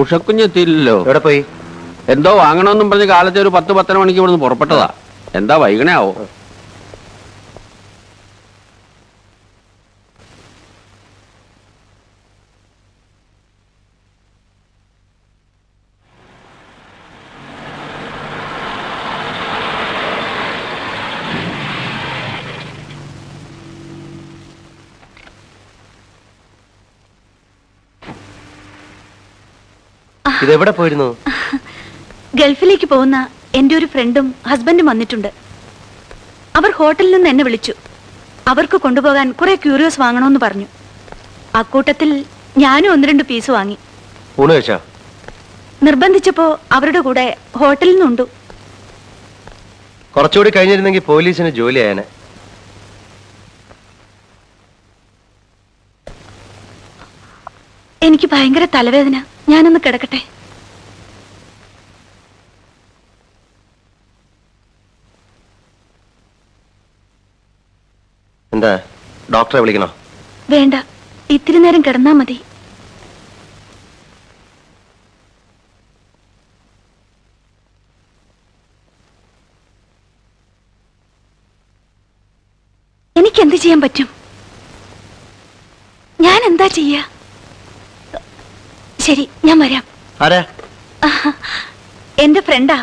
ഉഷക്കുഞ്ഞെത്തിയില്ലല്ലോ. എവിടെ പോയി? എന്തോ വാങ്ങണമെന്നും പറഞ്ഞ് കാലത്തെ ഒരു 10-10:30 മണിക്ക് ഇവിടുന്ന് പുറപ്പെട്ടതാ. എന്താ വൈകണേ ആവോ? ഇതെവിടെ പോയിരുന്നു? ഗൾഫിലേക്ക് പോകുന്ന എന്റെ ഒരു ഫ്രണ്ടും ഹസ്ബൻഡും വന്നിട്ടുണ്ട്. അവർ ഹോട്ടലിൽ നിന്ന് എന്നെ വിളിച്ചു. അവർക്ക് കൊണ്ടുപോകാൻ കുറെ ക്യൂരിയോസ് വാങ്ങണമെന്ന് പറഞ്ഞു. അക്കൂട്ടത്തിൽ ഞാനും 1-2 പീസ് വാങ്ങി. ഊണ് കഴിച്ചോ? നിർബന്ധിച്ചപ്പോ അവരുടെ കൂടെ ഹോട്ടലിൽ നിന്നുണ്ടു. കുറച്ചുകൂടി കഴിഞ്ഞിരുന്നെങ്കിൽ പോലീസിന് ജോലി ആയനെ. എനിക്ക് ഭയങ്കര തലവേദന. ഞാനൊന്ന് കിടക്കട്ടെ. എന്താ, ഡോക്ടറെ വിളിക്കണോ? വേണ്ട, ഇത്തിരി നേരം കിടന്നാ മതി. എനിക്ക് എന്ത് ചെയ്യാൻ പറ്റും? ഞാൻ എന്താ ചെയ്യാ? ശരി, ഞാൻ വരാം. ആരാ? എന്റെ ഫ്രണ്ടാ.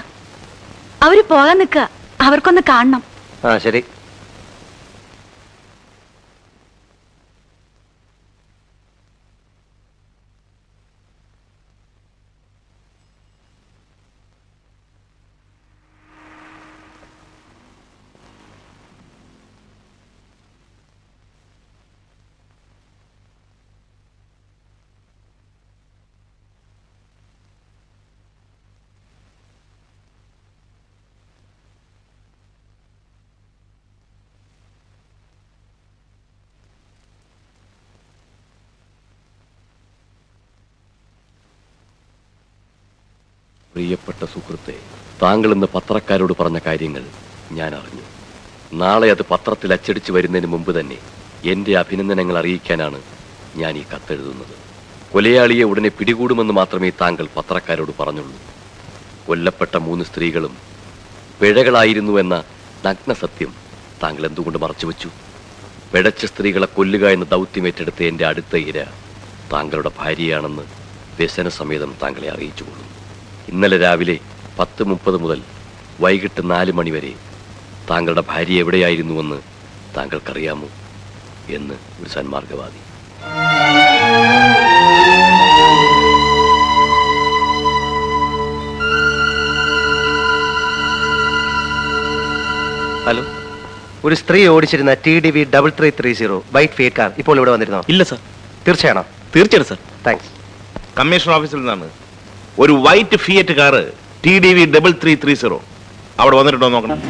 അവര് പോകാൻ നിക്ക. അവർക്കൊന്ന് കാണണം. ആ ശരി. പ്രിയപ്പെട്ട സുഹൃത്തെ, താങ്കൾ ഇന്ന് പത്രക്കാരോട് പറഞ്ഞ കാര്യങ്ങൾ ഞാൻ അറിഞ്ഞു. നാളെ അത് പത്രത്തിൽ അച്ചടിച്ചു വരുന്നതിന് മുമ്പ് തന്നെ എന്റെ അഭിനന്ദനങ്ങൾ അറിയിക്കാനാണ് ഞാൻ ഈ കത്തെഴുതുന്നത്. കൊലയാളിയെ ഉടനെ പിടികൂടുമെന്ന് മാത്രമേ താങ്കൾ പത്രക്കാരോട് പറഞ്ഞുള്ളൂ. കൊല്ലപ്പെട്ട 3 സ്ത്രീകളും പിഴകളായിരുന്നുവെന്ന നഗ്ന സത്യം താങ്കൾ എന്തുകൊണ്ട് മറച്ചുവെച്ചു? പിഴച്ച സ്ത്രീകളെ കൊല്ലുക എന്ന ദൗത്യമേറ്റെടുത്ത എന്റെ അടുത്ത ഇര താങ്കളുടെ ഭാര്യയാണെന്ന് വ്യസനസമേതം താങ്കളെ അറിയിച്ചുകൊള്ളു. ഇന്നലെ രാവിലെ 10:30 മുതൽ വൈകിട്ട് 4 മണി വരെ താങ്കളുടെ ഭാര്യ എവിടെയായിരുന്നുവെന്ന് താങ്കൾക്കറിയാമോ എന്ന് ഒരു സന്മാർഗവാദി. ഹലോ, ഒരു സ്ത്രീ ഓടിച്ചിരുന്ന TDV 3330 വൈറ്റ് ഫിയറ്റ് കാർ ഇപ്പോൾ ഇവിടെ വന്നിരുന്നോ? ഇല്ല സർ. തീർച്ചയാണോ? തീർച്ചയായിട്ടും സർ. താങ്ക്സ്. കമ്മീഷൻ ഓഫീസിൽ നിന്നാണ് ഒരു വൈറ്റ് ഫിയറ്റ് കാറ് TDV 3330 അവിടെ വന്നിട്ടുണ്ടോ നോക്കണം.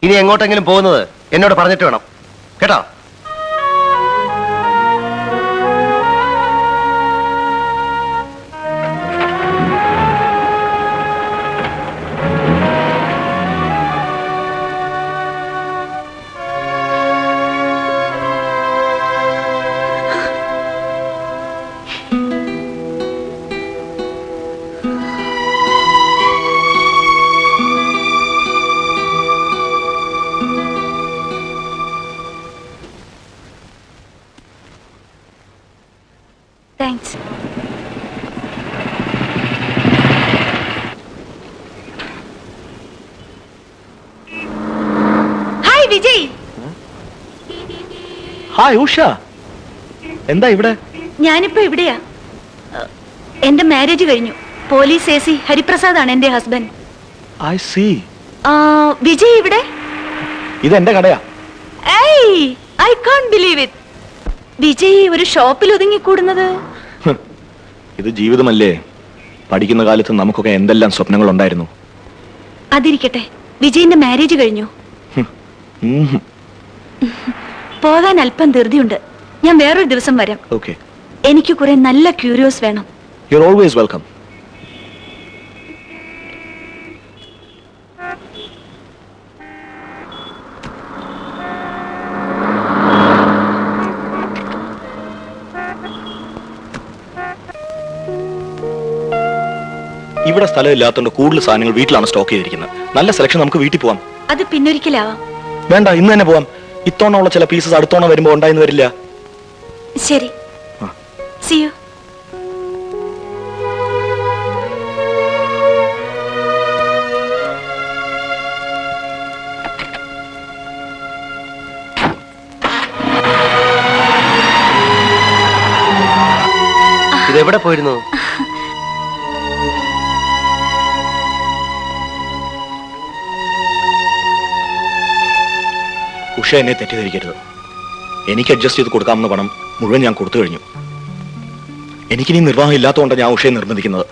ഇനി എങ്ങോട്ടെങ്കിലും പോകുന്നത് എന്നോട് പറഞ്ഞിട്ട് വേണം കേട്ടോ. വിജയ്, ഹായ് ഉഷ, എന്താ ഇവിടെ? ഞാനിപ്പോ ഇവിടെയാ. എന്റെ മാരേജ് കഴിഞ്ഞു. പോലീസ് AC ഹരിപ്രസാദ് ആണ് എന്റെ ഹസ്ബൻഡ്. I see. വിജയ് ഇവിടെ? ഇതെന്റെ കടയാ. I can't believe it. Vijay ഒരു ഷോപ്പിൽ ഒതുങ്ങിക്കൂടുന്നത്. ഇത് ജീവിതമല്ലേ? പഠിക്കുന്ന കാലത്ത് നമുക്കൊക്കെ എന്തെല്ലാം സ്വപ്നങ്ങൾ ഉണ്ടായിരുന്നു. അതിരിക്കട്ടെ, വിജയിന്റെ മാരേജ് കഴിഞ്ഞു. പോകാൻ അല്പം ധൃതിയുണ്ട്. ഞാൻ വേറൊരു ദിവസം വരാം. ഓക്കേ. എനിക്ക് കുറെ നല്ല ക്യൂരിയോസ് വേണം. You are always welcome. ഇവിടെ സ്ഥലമില്ലാത്തതുകൊണ്ട് കൂടുതൽ സാധനങ്ങൾ വീട്ടിലാണ് സ്റ്റോക്ക് ചെയ്തിരിക്കുന്നത്. നല്ല സെലക്ഷൻ, നമുക്ക് വീട്ടിൽ പോവാം. അത് പിന്നൊരിക്കലാവാം. വേണ്ട, ഇന്ന് തന്നെ പോവാം. ഇത്തവണ ചില പീസസ് അടുത്തോണ വരുമ്പോ ഉണ്ടായിന്ന് വരില്ല. ശരി, see you. ഇതെവിടെ പോയിരുന്നു? ഉഷ എന്നെ തെറ്റിദ്ധരിക്കരുത്. എനിക്ക് അഡ്ജസ്റ്റ് ചെയ്ത് കൊടുക്കാമെന്ന പണം മുഴുവൻ ഞാൻ കൊടുത്തു കഴിഞ്ഞു. എനിക്കിനി നിർവാഹം ഇല്ലാത്തതുകൊണ്ടാണ് ഞാൻ ഉഷയെ നിർബന്ധിക്കുന്നത്.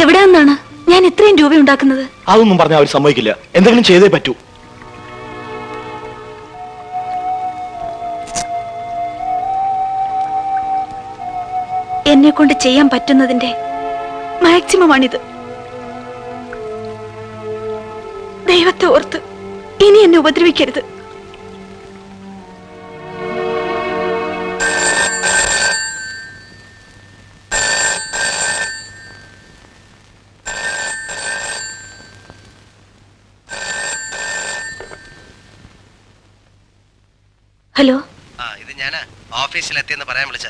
എവിടെ നിന്നാണ് ഞാൻ ഇത്രയും രൂപ ഉണ്ടാക്കുന്നത്? അതൊന്നും പറഞ്ഞാൽ അവർ സമ്മതിക്കില്ല. എന്തെങ്കിലും ചെയ്തേ പറ്റൂ. എന്നെ കൊണ്ട് ചെയ്യാൻ പറ്റുന്നതിന്റെ മാക്സിമം ആണിത്. ദൈവത്തെ ഓർത്ത് ഇനി എന്നെ ഉപദ്രവിക്കരുത്. ഹലോ, ഇത് ഞാനാ. ഓഫീസിലെത്തിയെന്ന് പറയാൻ വിളിച്ച.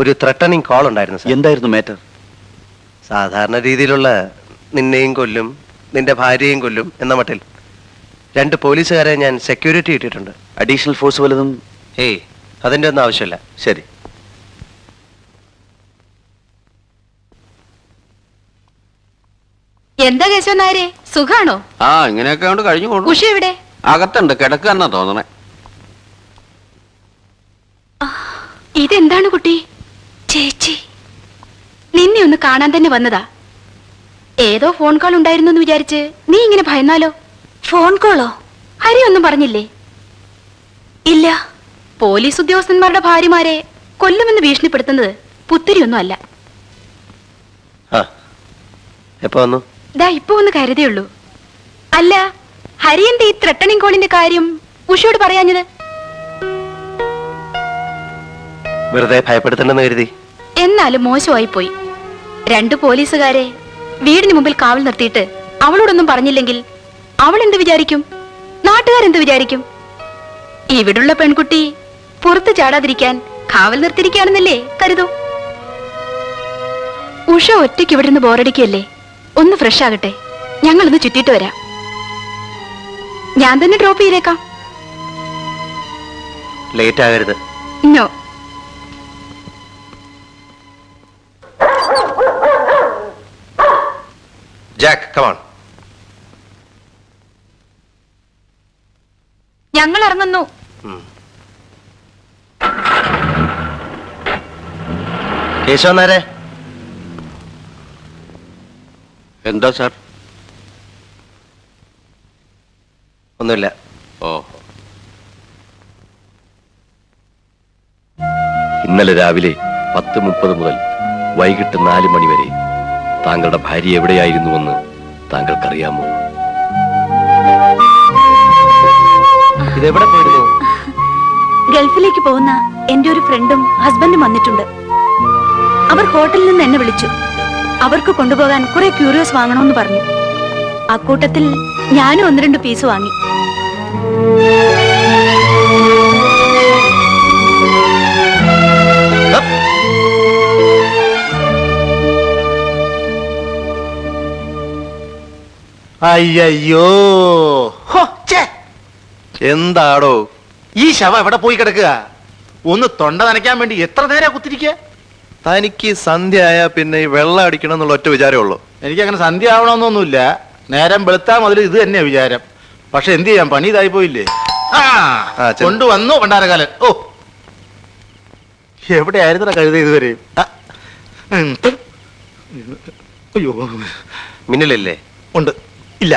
ഒരു ത്രട്ടണിങ് കോൾ ഉണ്ടായിരുന്നു സാർ. എന്തായിരുന്നു മാറ്റർ? സാധാരണ രീതിയിലുള്ള നിന്നെയും കൊല്ലും നിന്റെ ഭാര്യയും കൊല്ലും എന്ന മട്ടിൽ 2 പോലീസുകാരെ ഞാൻ സെക്യൂരിറ്റി ഇട്ടിട്ടുണ്ട്. അഡീഷണൽ ഫോഴ്സ് വല്ലതും? ഏയ്, അതിന്റെ ഒന്നും ആവശ്യമില്ല. ശരി. എന്താ കേശവൻ നായരെ, സുഖാണോ? ആ, ഇങ്ങനെയൊക്കെ കൊണ്ട് കഴിഞ്ഞു കൊണ്ടു. ഉഷ ഇവിടെ അകത്തുണ്ട്, കിടക്കാന്നാ തോന്നണേ. ഇതെന്താണ് കുട്ടി? ചേച്ചി, നിന്നെ ഒന്ന് കാണാൻ തന്നെ വന്നതാ. ഏതോ ഫോൺ കോൾ ഉണ്ടായിരുന്നു എന്ന് വിചാരിച്ച് നീ ഇങ്ങനെ ഭയന്നാലോ? ഫോൺ കോളോ? ഹരി ഒന്നും പറഞ്ഞില്ലേ? ഇല്ല. പോലീസ് ഉദ്യോഗസ്ഥന്മാരുടെ ഭാര്യമാരെ കൊല്ലുമെന്ന് ഭീഷണിപ്പെടുത്തുന്നത് പുത്തിരിയൊന്നും അല്ല. എപ്പോ വന്നു? ദാ ഇപ്പൊ ഒന്ന് കരുതേ ഉള്ളൂ. അല്ല, ഹരിയന്റെ ഈ ത്രട്ടണിങ് കോളിന്റെ കാര്യം ഉഷയോട് പറയാഞ്ഞത്? വെറുതെ ഭയപ്പെടുത്തണ്ടെന്ന് കരുതി. എന്നാലും മോശമായി പോയി. 2 പോലീസുകാരെ വീടിന് മുമ്പിൽ കാവൽ നിർത്തിയിട്ട് അവളോടൊന്നും പറഞ്ഞില്ലെങ്കിൽ അവൾ എന്ത് വിചാരിക്കും? നാട്ടുകാരെന്ത് വിചാരിക്കും? ഇവിടുള്ള പെൺകുട്ടി പുറത്തു ചാടാതിരിക്കാൻ കാവൽ നിർത്തിയിരിക്കുകയാണെന്നല്ലേ കരുതൂ. ഉഷ ഒറ്റയ്ക്ക് ഇവിടെ നിന്ന് ബോറടിക്കല്ലേ? ഒന്ന് ഫ്രഷ് ആകട്ടെ, ഞങ്ങളൊന്ന് ചുറ്റിട്ട് വരാം. ഞാൻ തന്നെ ഡ്രോപ്പ് ചെയ്തേക്കാം. ലേറ്റ് ആകരുത്. നോ. Jack, come on. ഞങ്ങൾ ഇറങ്ങുന്നു. കേശവൻ നായരെ. എന്താ സാർ? ഒന്നുമില്ല. ഓ, ഇന്നലെ രാവിലെ 10:30 മുതൽ വൈകിട്ട് 4 മണി വരെ താങ്കളുടെ ഭാര്യ എവിടെയായിരുന്നുവെന്ന് താങ്കൾക്കറിയാമോ? ഇതെവിടെ പോയിരുന്നു? ഗൾഫിലേക്ക് പോകുന്ന എന്റെ ഒരു ഫ്രണ്ടും ഹസ്ബൻഡും വന്നിട്ടുണ്ട്. അവർ ഹോട്ടലിൽ നിന്ന് എന്നെ വിളിച്ചു. അവർക്ക് കൊണ്ടുപോകാൻ കുറെ ക്യൂരിയോസ് വാങ്ങണമെന്ന് പറഞ്ഞു. അക്കൂട്ടത്തിൽ ഞാനും 1-2 പീസ് വാങ്ങി. അയ്യോ എന്താടോ ഈ ശവം എവിടെ പോയി കിടക്കുക? ഒന്ന് തൊണ്ട നനയ്ക്കാൻ വേണ്ടി എത്ര നേരം കുത്തിരിക്കുക? തനിക്ക് സന്ധ്യ ആയാ പിന്നെ ഈ വെള്ളം അടിക്കണം എന്നുള്ള ഒറ്റ വിചാരമേ ഉള്ളൂ. എനിക്കങ്ങനെ സന്ധ്യ ആവണമെന്നൊന്നുമില്ല. നേരം വെളുത്താ മുതൽ ഇത് തന്നെയാ വിചാരം. പക്ഷെ എന്ത് ചെയ്യാം, പണി ഇതായി പോയില്ലേ. ചെന്ന്. കൊണ്ടുവന്നു പണ്ടാരകാലൻ. ഓ, എവിടെയായിരുന്ന കഴുത ഇതുവരെ? അയ്യോ, മിന്നലല്ലേ? ഉണ്ട്. ഇല്ല,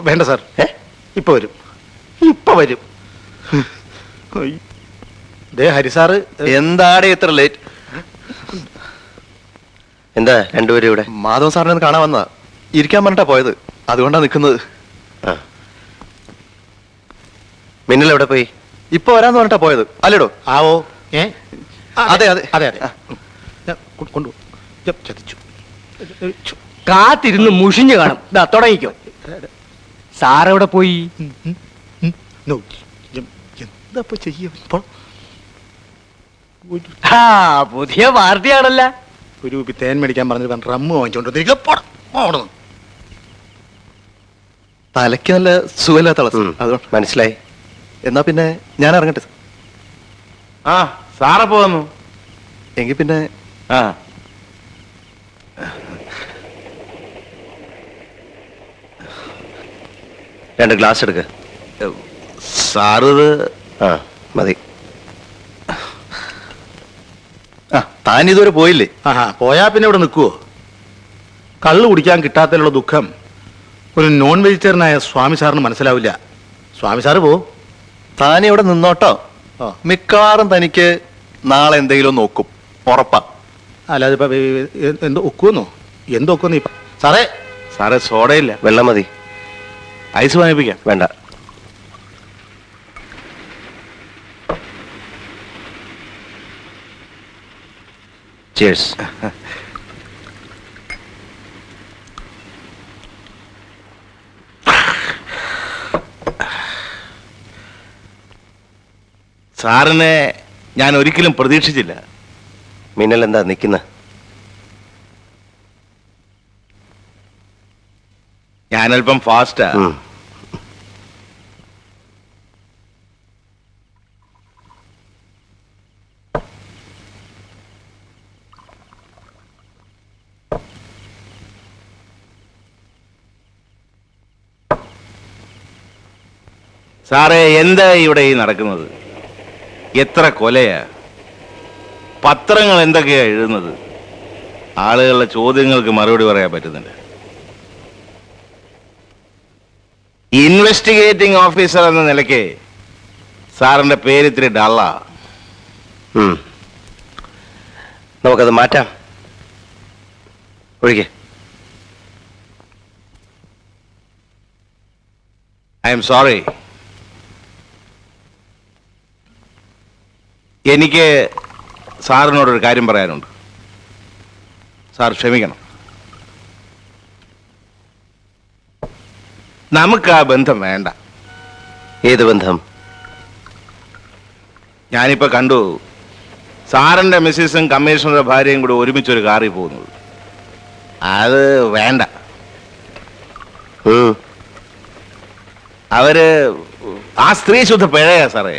വേണ്ട സാർ. ഇപ്പൊ വരും, ഇപ്പൊ വരും. ദേ ഹരിസാറ്. എന്താടെ ഇത്ര ലേറ്റ്? എന്താ രണ്ടുപേരും ഇവിടെ? മാധവൻ സാറിനെ ഒന്ന് കാണാൻ വന്നതാ. ഇരിക്കാൻ പറഞ്ഞിട്ടാ പോയത്, അതുകൊണ്ടാ നിൽക്കുന്നത്. മിന്നൽ എവിടെ പോയി? ഇപ്പൊ വരാന്ന് പറഞ്ഞിട്ടാ പോയത് അല്ലേടോ? ആവോ. അതെ അതെ അതെ അതെ. കൊണ്ടു ചതിച്ചു. കാത്തിരുന്ന് മുഷിഞ്ഞു കാണും. തുടങ്ങിക്കോ. സാറെവിടെ പോയി? എന്താ ചെയ്യ? പുതിയ പാർട്ടിയാണല്ല. ഒരു തേൻ മേടിക്കാൻ പറഞ്ഞിട്ട് റമ്മ് വാങ്ങിച്ചോണ്ട് തലയ്ക്ക് നല്ല സുഖമില്ലാത്ത അതുകൊണ്ട് മനസ്സിലായി. എന്നാ പിന്നെ ഞാൻ ഇറങ്ങട്ടെ. ആ സാറപ്പോ വന്നു. എങ്കിൽ പിന്നെ ആ രണ്ട് ഗ്ലാസ് എടുക്ക. സാറിത് ആ മതി. താൻ ഇതുവരെ പോയില്ലേ? പോയാ പിന്നെ ഇവിടെ നിൽക്കുവോ? കള്ളു കുടിക്കാൻ കിട്ടാത്തതിലുള്ള ദുഃഖം ഒരു നോൺ വെജിറ്റേറിയനായ സ്വാമി സാറിന് മനസ്സിലാവില്ല. സ്വാമി സാറ് പോ. താൻ ഇവിടെ നിന്നോട്ടോ. മിക്കവാറും തനിക്ക് നാളെ എന്തെങ്കിലും നോക്കും, ഉറപ്പാ. അല്ലാതെ ഇപ്പൊ എന്തോ ഒക്കുവെന്നോ? എന്തൊക്കെന്ന് ഇപ്പൊ? സാറേ സോഡയില്ല, വെള്ളം മതി. ഐസ് വാങ്ങിപ്പിക്കാം. വേണ്ട. Cheers. സാറിനെ ഞാൻ ഒരിക്കലും പ്രതീക്ഷിച്ചില്ല. മിന്നൽ എന്താ നിൽക്കുന്ന? ഞാനല്പം ഫാസ്റ്റാ. സാറേ, എന്താ ഇവിടെ ഈ നടക്കുന്നത്? എത്ര കൊലയാ! പത്രങ്ങൾ എന്തൊക്കെയാ എഴുതുന്നത്? ആളുകളുടെ ചോദ്യങ്ങൾക്ക് മറുപടി പറയാൻ പറ്റുന്നില്ല. ഇൻവെസ്റ്റിഗേറ്റിംഗ് ഓഫീസർ എന്ന നിലയ്ക്ക് സാറിന്റെ പേര് ഇത്തിരി ഡള്ളാ. നമുക്കത് മാറ്റാം. ഒഴികെ. I am sorry. എനിക്ക് സാറിനോടൊരു കാര്യം പറയാനുണ്ട്. സാർ ക്ഷമിക്കണം. നമുക്ക് ആ ബന്ധം വേണ്ട. ഏത് ബന്ധം? ഞാനിപ്പോ കണ്ടു സാറിന്റെ മിസ്സിസും കമ്മീഷണറുടെ ഭാര്യയും കൂടെ ഒരുമിച്ചൊരു കാറിൽ പോകുന്നത്. അത് വേണ്ട. അവര് ആ സ്ത്രീ ശുദ്ധ പിഴയാ സാറേ.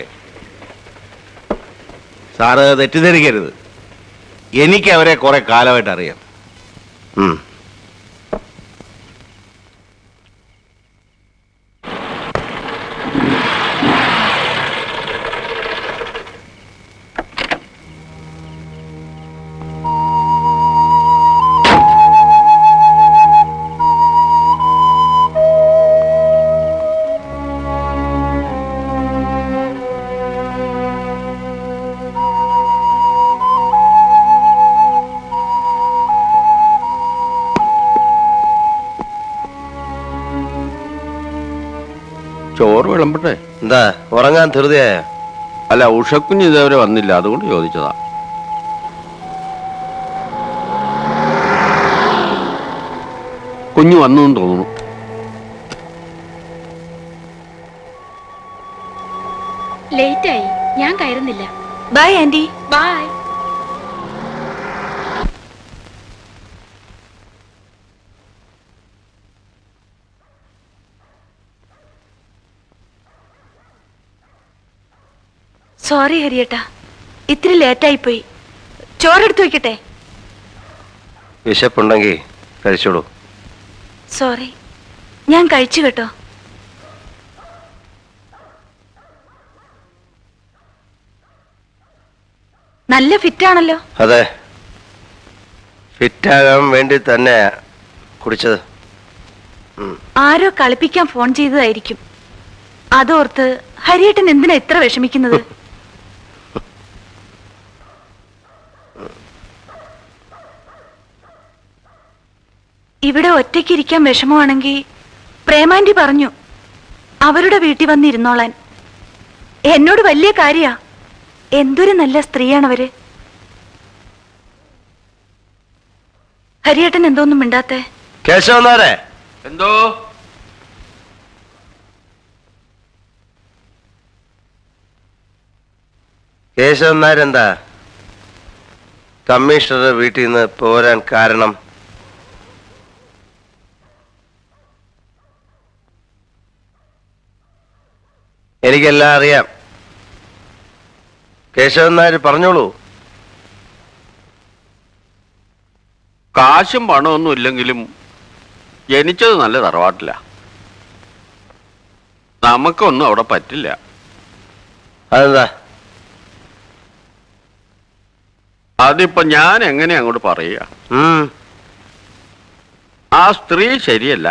സാറ് തെറ്റിദ്ധരിക്കരുത്. എനിക്ക് അവരെ കുറെ കാലമായിട്ട് അറിയാം. ചോറ് വിളമ്പട്ടെ? എന്താ ഉറങ്ങാൻ ധൃതിയായ? അല്ല, ഉഷക്കുഞ്ഞ് ഇതേവരെ വന്നില്ല, അതുകൊണ്ട് ചോദിച്ചതാ. കുഞ്ഞു വന്നു എന്ന് തോന്നുന്നു. ലേറ്റായി, ഞാൻ കയറുന്നില്ല. By anti. ബൈ. സോറി ഹരിയേട്ടാ, ഇത്തിരി ലേറ്റായി പോയി. ചോറെടുത്ത് വെക്കട്ടെ? വിശപ്പുണ്ടെങ്കിൽ കഴിച്ചോളൂ. സോറി, ഞാൻ കഴിച്ചു കേട്ടോ. നല്ല ഫിറ്റാണല്ലോ. അതെ, ഫിറ്റാകാൻ വേണ്ടി തന്നെ കുടിച്ചത്. ആരോ കളിപ്പിക്കാൻ ഫോൺ ചെയ്തതായിരിക്കും. അതോർത്ത് ഹരിയേട്ടൻ എന്തിനാ ഇത്ര വിഷമിക്കുന്നത്? ഇവിടെ ഒറ്റയ്ക്കിരിക്കാൻ വിഷമമാണെങ്കിൽ പ്രേമാന്റി പറഞ്ഞു അവരുടെ വീട്ടിൽ വന്നിരുന്നോളാൻ. എന്നോട് വലിയ കാര്യാ. എന്തൊരു നല്ല സ്ത്രീയാണവര്. ഹരിയേട്ടൻ എന്തോന്നും മിണ്ടാത്തെ? കേശവന്നാരെ, എന്തോ കേശവന്നാരെന്താ കമ്മീഷണറുടെ വീട്ടിൽ നിന്ന് പോരാൻ കാരണം? എനിക്കെല്ലാം അറിയാം. കേശവന്നാര് പറഞ്ഞോളൂ. കാശും പണമൊന്നും ഇല്ലെങ്കിലും ജനിച്ചത് നല്ല തറവാട്ടില്ല. നമുക്കൊന്നും അവിടെ പറ്റില്ല. അതെന്താ? അതിപ്പോ ഞാൻ എങ്ങനെ അങ്ങോട്ട് പറയുക? ആ സ്ത്രീ ശരിയല്ല.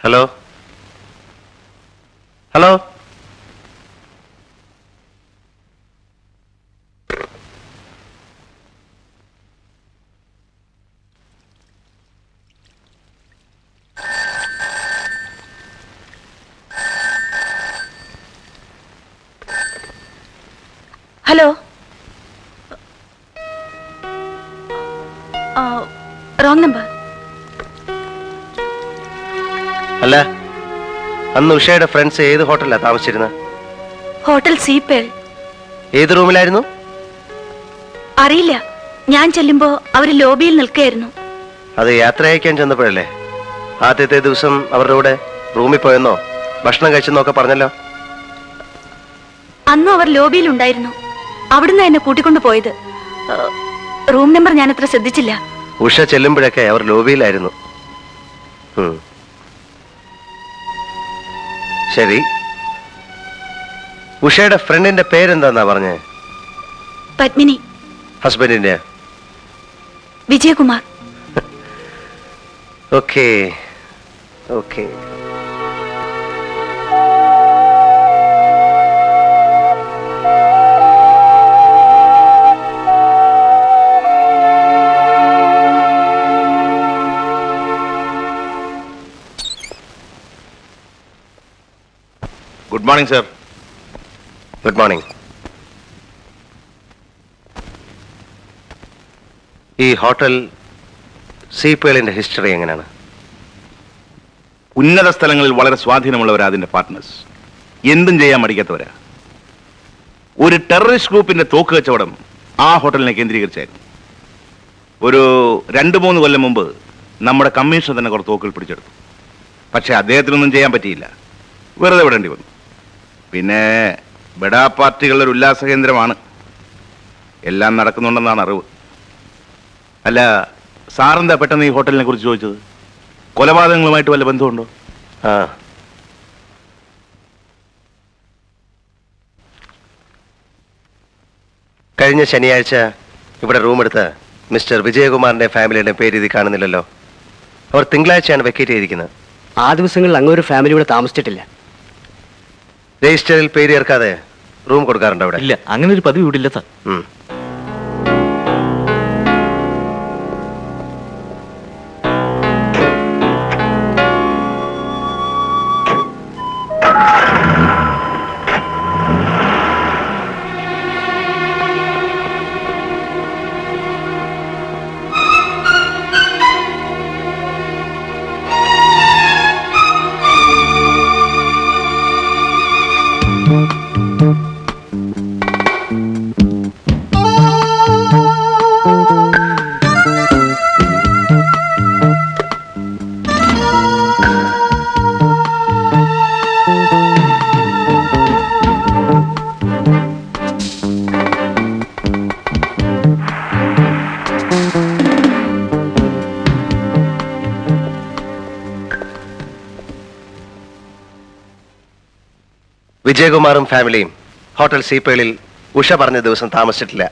Hello hello, hello. Wrong number. അല്ല, അന്ന് ഉഷയുടെ ഫ്രണ്ട്സ് ഏത് ഹോട്ടലിലാ താമസിച്ചിരുന്നത്? ഹോട്ടൽ സീപ്പേൾ. ഏത് റൂമിലായിരുന്നു? അറിയില്ല, ഞാൻ ചെല്ലുമ്പോ അവര് ലോബിയിൽ നിൽക്കുകയായിരുന്നു. അത് യാത്ര അയക്കാൻ ചെന്നപ്പോഴല്ലേ? ആദ്യത്തെ ദിവസം അവരുടെ കൂടെ റൂമിൽ പോയെന്നോ ഭക്ഷണം കഴിച്ചെന്നോ ഒക്കെ പറഞ്ഞല്ലോ. അന്നും അവർ ലോബിയിൽ ഉണ്ടായിരുന്നു. അവിടുന്ന് എന്നെ കൂട്ടിക്കൊണ്ടു പോയത്. റൂം നമ്പർ ഞാൻ അത്ര ശ്രദ്ധിച്ചില്ല. ഉഷ ചെല്ലുമ്പോഴൊക്കെ അവർ ലോബിയിലായിരുന്നു. ശരി, ഉഷയുടെ ഫ്രണ്ടിന്റെ പേരെന്താന്നാ പറഞ്ഞേ? പത്മിനി. ഹസ്ബൻഡിന്റെ? Vijayakumar. Okay okay. Good morning sir. Good morning. ഈ ഹോട്ടൽ സീപ്പേളിന്റെ ഹിസ്റ്ററി എങ്ങനെയാണ്? ഉന്നത സ്ഥലങ്ങളിൽ വളരെ സ്വാധീനമുള്ളവരാ അതിന്റെ പാർട്ട്നേഴ്സ്. എന്തും ചെയ്യാൻ മടിക്കാത്തവരാ. ഒരു ടെററിസ്റ്റ് ഗ്രൂപ്പിന്റെ തോക്ക് കച്ചവടം ആ ഹോട്ടലിനെ കേന്ദ്രീകരിച്ചായിരുന്നു. ഒരു 2-3 കൊല്ലം മുമ്പ് നമ്മുടെ കമ്മീഷണർ തന്നെ കുറച്ച് തോക്കുകൾ പിടിച്ചെടുത്തു. പക്ഷെ അദ്ദേഹത്തിനൊന്നും ചെയ്യാൻ പറ്റിയില്ല. വെറുതെ വിടേണ്ടി വന്നു. പിന്നെ ബഡാ പാർട്ടികളുടെ ഒരു ഉല്ലാസ കേന്ദ്രമാണ്. എല്ലാം നടക്കുന്നുണ്ടെന്നാണ് അറിവ്. അല്ല, സാറെന്താ പെട്ടെന്ന് ഈ ഹോട്ടലിനെ കുറിച്ച് ചോദിച്ചത്? കൊലപാതകങ്ങളുമായിട്ട് വല്ല ബന്ധമുണ്ടോ? കഴിഞ്ഞ ശനിയാഴ്ച ഇവിടെ റൂം എടുത്ത് മിസ്റ്റർ വിജയകുമാറിന്റെ ഫാമിലിയുടെ പേര് ഇത് കാണുന്നില്ലല്ലോ. അവർ തിങ്കളാഴ്ചയാണ് വെക്കേറ്റ് ചെയ്തിരിക്കുന്നത്. ആ ദിവസങ്ങളിൽ അങ്ങൊരു ഫാമിലി ഇവിടെ താമസിച്ചിട്ടില്ല. രജിസ്റ്ററിൽ പേര് ചേർക്കാതെ റൂം കൊടുക്കാറുണ്ടോ അവിടെ? ഇല്ല, അങ്ങനെ ഒരു പതിവ് ഇവിടെ ഇല്ല സാർ. ഉം. വിജയകുമാറും ഫാമിലിയും ഹോട്ടൽ സീപ്പേളിൽ ഉഷ പറഞ്ഞ ദിവസം താമസിച്ചിട്ടില്ല.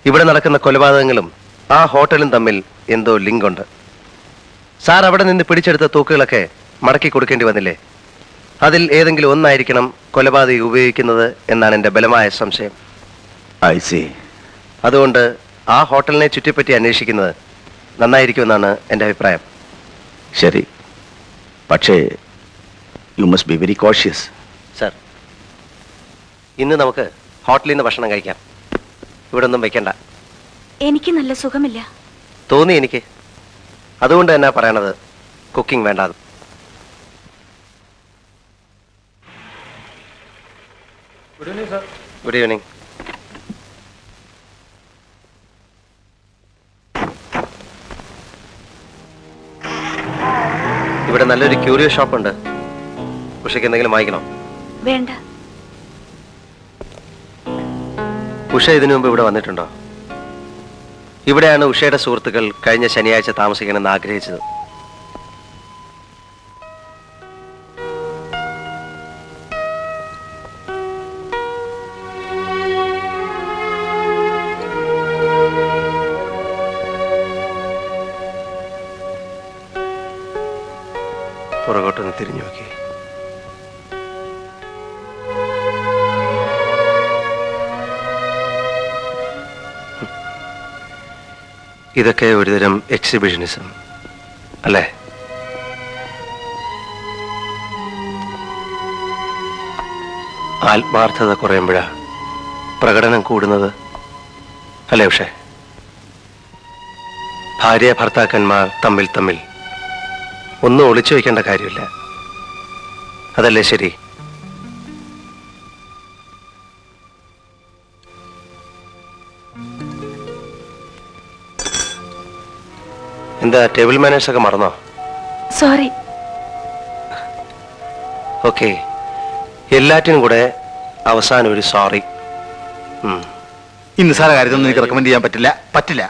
ഇവിടെ നടക്കുന്ന കൊലപാതകങ്ങളും ആ ഹോട്ടലും തമ്മിൽ എന്തോ ലിങ്ക് ഉണ്ട്. സാർ അവിടെ നിന്ന് പിടിച്ചെടുത്ത തൂക്കുകളൊക്കെ മടക്കി കൊടുക്കേണ്ടി വന്നില്ലേ? അതിൽ ഏതെങ്കിലും ഒന്നായിരിക്കണം കൊലപാതകി ഉപയോഗിക്കുന്നത് എന്നാണ് എൻ്റെ ബലമായ സംശയം. I C. അതുകൊണ്ട് ആ ഹോട്ടലിനെ ചുറ്റിപ്പറ്റി അന്വേഷിക്കുന്നത് നന്നായിരിക്കുമെന്നാണ് എൻ്റെ അഭിപ്രായം. ശരി, പക്ഷേ you must be very cautious. Sir, ഇന്ന് നമുക്ക് ഹോട്ടലിൽ നിന്ന് ഭക്ഷണം കഴിക്കാം. ഇവിടെ ഒന്നും വെക്കണ്ട. എനിക്ക് നല്ല സുഖമില്ല. തോന്നി എനിക്ക്. അതുകൊണ്ട് തന്നെ പറയണത് കുക്കിംഗ് വേണ്ടാന്ന്. Good evening. ഇവിടെ നല്ലൊരു ക്യൂരിയോ ഷോപ്പ് ഉണ്ട്. ഉഷയ്ക്ക് എന്തെങ്കിലും വാങ്ങിക്കണോ? വേണ്ട. ഉഷ ഇതിനു മുമ്പ് ഇവിടെ വന്നിട്ടുണ്ടോ? ഇവിടെയാണ് ഉഷയുടെ സുഹൃത്തുക്കൾ കഴിഞ്ഞ ശനിയാഴ്ച താമസിക്കണമെന്ന് ആഗ്രഹിച്ചത്. പുറകോട്ടൊന്ന് തിരിഞ്ഞു നോക്കി. ഇതൊക്കെ ഒരുതരം എക്സിബിഷനിസം അല്ലേ? ആത്മാർത്ഥത കുറയുമ്പോഴാ പ്രകടനം കൂടുന്നത് അല്ലേ ഉഷേ? ഭാര്യ ഭർത്താക്കന്മാർ തമ്മിൽ ഒന്നും ഒളിച്ചു വയ്ക്കേണ്ട കാര്യമില്ല. അതല്ലേ ശരി? എന്താ ടേബിൾ മാനേഴ്സ് ഒക്കെ മറന്നോ? സോറി. ഓക്കെ, എല്ലാറ്റിനും കൂടെ അവസാനം ഒരു സോറി. ഇന്ന് സാറെ കാര്യത്തൊന്നും എനിക്ക് റെക്കമെൻഡ് ചെയ്യാൻ പറ്റില്ല.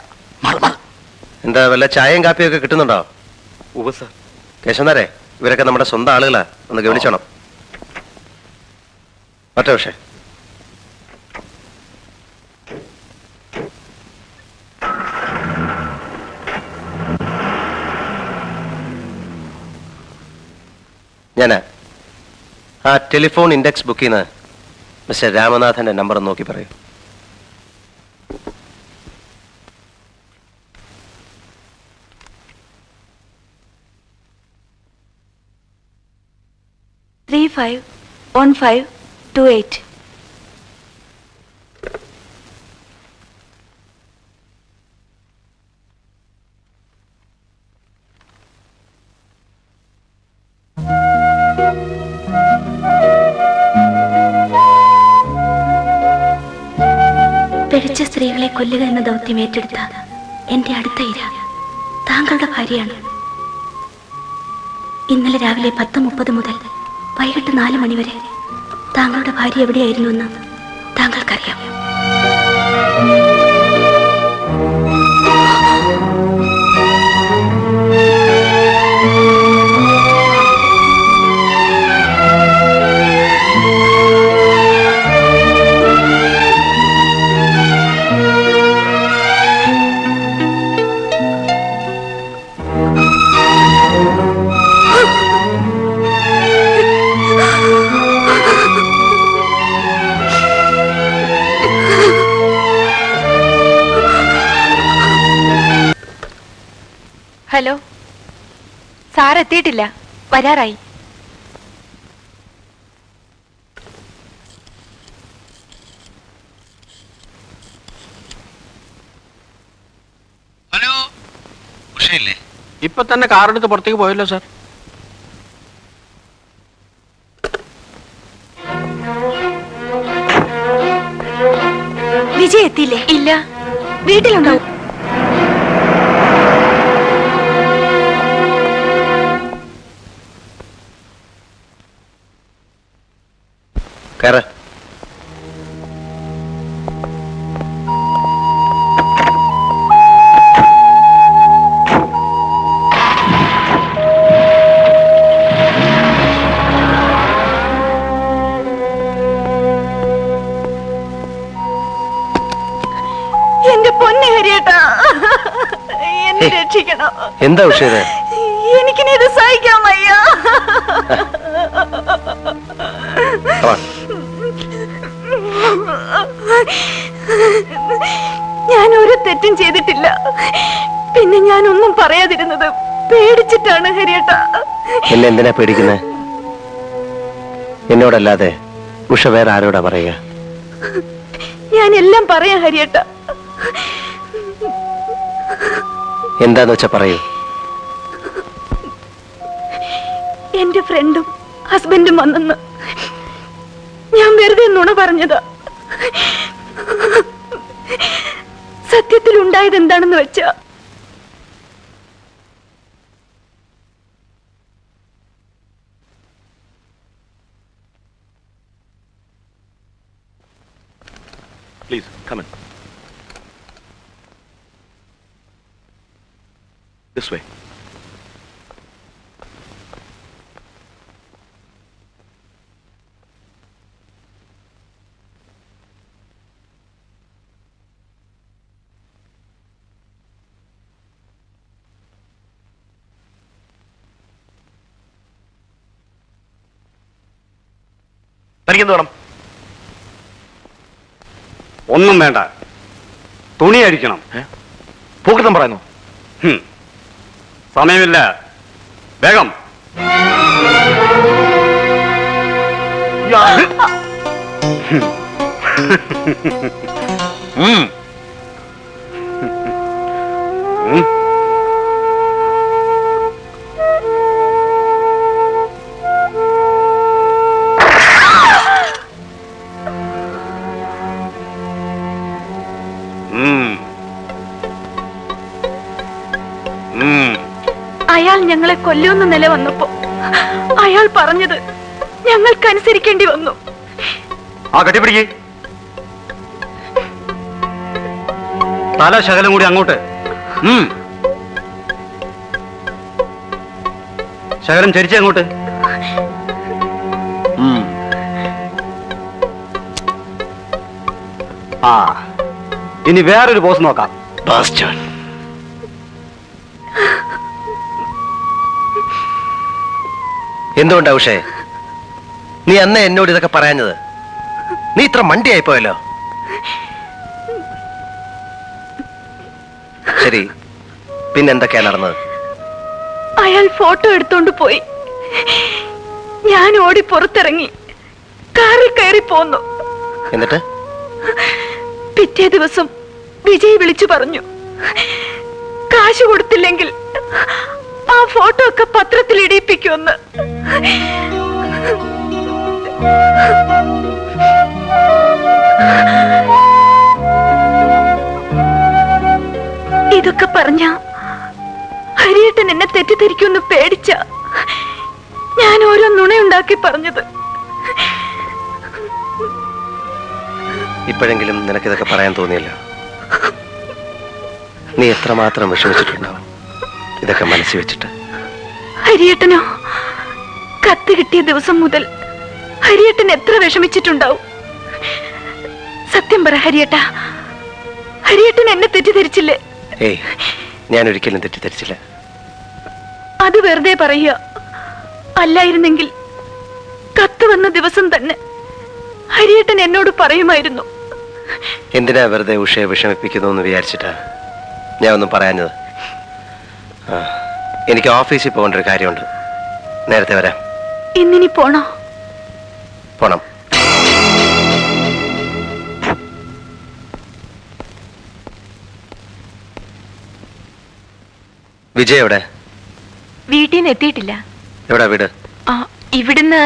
എന്താ വല്ല ചായയും കാപ്പിയും ഒക്കെ കിട്ടുന്നുണ്ടോ? കേശവനാരെ, ഇവരൊക്കെ നമ്മുടെ സ്വന്തം ആളുകളാ, ഒന്ന് ഗവനിച്ചോണം. മറ്റേ പക്ഷേ ഞാന് ആ ടെലിഫോൺ ഇൻഡെക്സ് ബുക്കിൽ നിന്ന് മിസ്റ്റർ രാമനാഥന്റെ നമ്പർ നോക്കി പറയൂ. ത്രീ 51528. പിഴച്ച സ്ത്രീകളെ കൊല്ലുക എന്ന ദൗത്യം ഏറ്റെടുത്ത എന്റെ അടുത്ത ഇര താങ്കളുടെ ഭാര്യയാണ്. ഇന്നലെ രാവിലെ 10:30 മുതൽ വൈകിട്ട് 4 മണിവരെ താങ്കളുടെ ഭാര്യ എവിടെയായിരുന്നുവെന്ന് താങ്കൾക്കറിയാം. സാർ എത്തിയിട്ടില്ല, വരാറായി. ഹലോ, ഉഷയില്ലേ? ഇപ്പൊ തന്നെ കാറെടുത്ത് പുറത്തേക്ക് പോയല്ലോ സാർ. വിജയ് എത്തിയില്ലേ? ഇല്ല, വീട്ടിലുണ്ടാവും. കയറ. എന്റെ പൊന്നെ ഹരിയേട്ടാ, എന്നെ രക്ഷിക്കണം. എന്താ ഉഷയത്? എനിക്കിനി ഇത് സഹിക്കാൻ വയ്യ. ഞാൻ ഒരു തെറ്റും ചെയ്തിട്ടില്ല. പിന്നെ ഞാനൊന്നും പറയാതിരുന്നത് പേടിച്ചിട്ടാണ് ഹരിയേട്ടാ. എന്നെ എന്തിനാ പേടിക്കുന്നത്? എന്നോടല്ലാതെ ഉഷ വേറെ ആരോടാ പറയുക? ഞാൻ എല്ലാം പറയാം ഹരിയേട്ടാ. എന്താന്ന് വെച്ചാ പറയൂ. എന്റെ ഫ്രണ്ടും ഹസ്ബൻഡും വന്നെന്ന് ഞാൻ വെറുതെ നുണ പറഞ്ഞതാ. സത്യത്തിൽ ഉണ്ടായത് എന്താണെന്ന് വെച്ചാ, please come in. This way. തനിക്കെന്ത് വേണം? ഒന്നും വേണ്ട, തുണി അഴിക്കണം. പൂക്കൃതം പറയുന്നു. സമയമില്ല, വേഗം. അയാൾ ഞങ്ങളെ കൊല്ലുമെന്ന നില വന്നപ്പോ അയാൾ പറഞ്ഞത് ഞങ്ങൾക്കനുസരിക്കേണ്ടി വന്നു. ആ കെട്ടിപ്പിടിക്ക്. തല ശകലം കൂടി അങ്ങോട്ട്. ശകലം ചരിച്ചേ അങ്ങോട്ട്. ആ, ഇനി വേറൊരു പോസ് നോക്കാം. എന്തുകൊണ്ടാ ഉഷേ നീ അന്ന് എന്നോട് ഇതൊക്കെ പറയാഞ്ഞത്? നീ ഇത്ര മണ്ടിയായിപ്പോയല്ലോ. ശരി, പിന്നെന്തൊക്കെയാ നടന്നത്? അയാൾ ഫോട്ടോ എടുത്തോണ്ട് പോയി. ഞാൻ ഓടി പുറത്തിറങ്ങി കാറിൽ കയറി പോന്നു. എന്നിട്ട് പിറ്റേ ദിവസം വിജയ് വിളിച്ചു പറഞ്ഞു, കാശ് കൊടുത്തില്ലെങ്കിൽ ആ ഫോട്ടോ ഒക്കെ പത്രത്തിൽ ഇടിയിപ്പിക്കുമെന്ന്. ഇതൊക്കെ പറഞ്ഞ ഹരിയേട്ടൻ എന്നെ തെറ്റിദ്ധരിക്കുമെന്ന് പേടിച്ച ഞാൻ ഓരോ നുണയുണ്ടാക്കി പറഞ്ഞത്. ഇപ്പോഴെങ്കിലും നിനക്കിതൊക്കെ പറയാൻ തോന്നിയല്ലോ. നീ എത്രമാത്രം വിഷമിച്ചിട്ടുണ്ടാവും ഇതൊക്കെ മനസ്സിൽ വെച്ചിട്ട്. ഹരിയേട്ടനോ, കത്ത് കിട്ടിയ ദിവസം മുതൽ ഹരിയേട്ടൻ എത്ര വിഷമിച്ചിട്ടുണ്ടാവും. സത്യം പറ ഹരിയേട്ട, ഹരിയേട്ടൻ എന്നെ തെറ്റിദ്ധരിച്ചില്ലേ? ഏയ്, ഞാൻ ഒരിക്കലും തെറ്റിദ്ധരിച്ചില്ല. അത് വെറുതെ പറയുക. അല്ലായിരുന്നെങ്കിൽ കത്ത് വന്ന ദിവസം തന്നെ ഹരിയേട്ടൻ എന്നോട് പറയുമായിരുന്നു. എന്തിനാ വെറുതെ ഉഷയെ വിഷമിപ്പിക്കുന്നു എന്ന് വിചാരിച്ചിട്ടാ ഞാൻ ഒന്നും പറയാഞ്ഞത്. എനിക്ക് ഓഫീസിൽ പോകേണ്ട ഒരു കാര്യമുണ്ട്. നേരത്തെ വരാം. ഇന്നിനി പോണോ? പോണം. വിജയ് എവിടെ? വീട്ടിൽ നിന്ന് എത്തിയിട്ടില്ല. എവിടാ വീട്? ഇവിടുന്ന്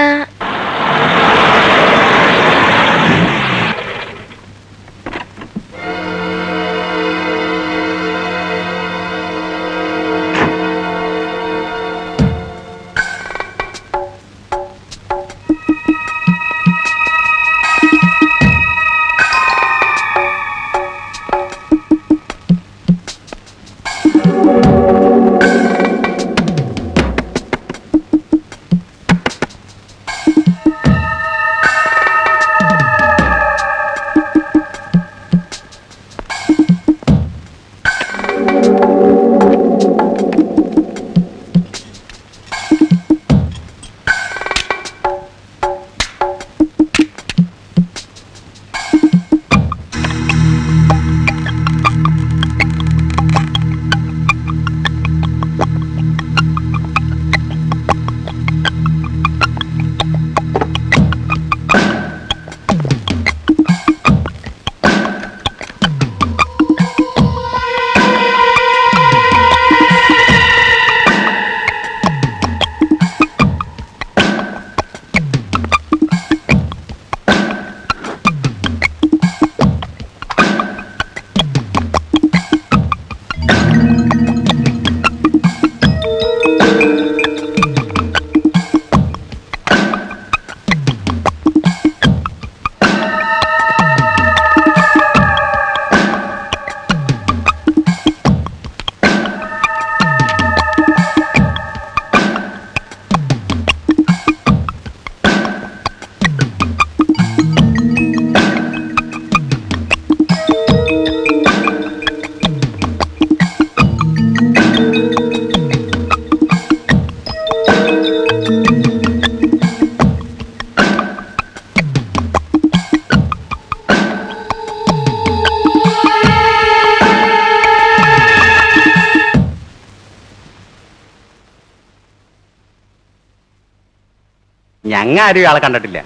ഞങ്ങ ആരും ഇയാളെ കണ്ടിട്ടില്ല.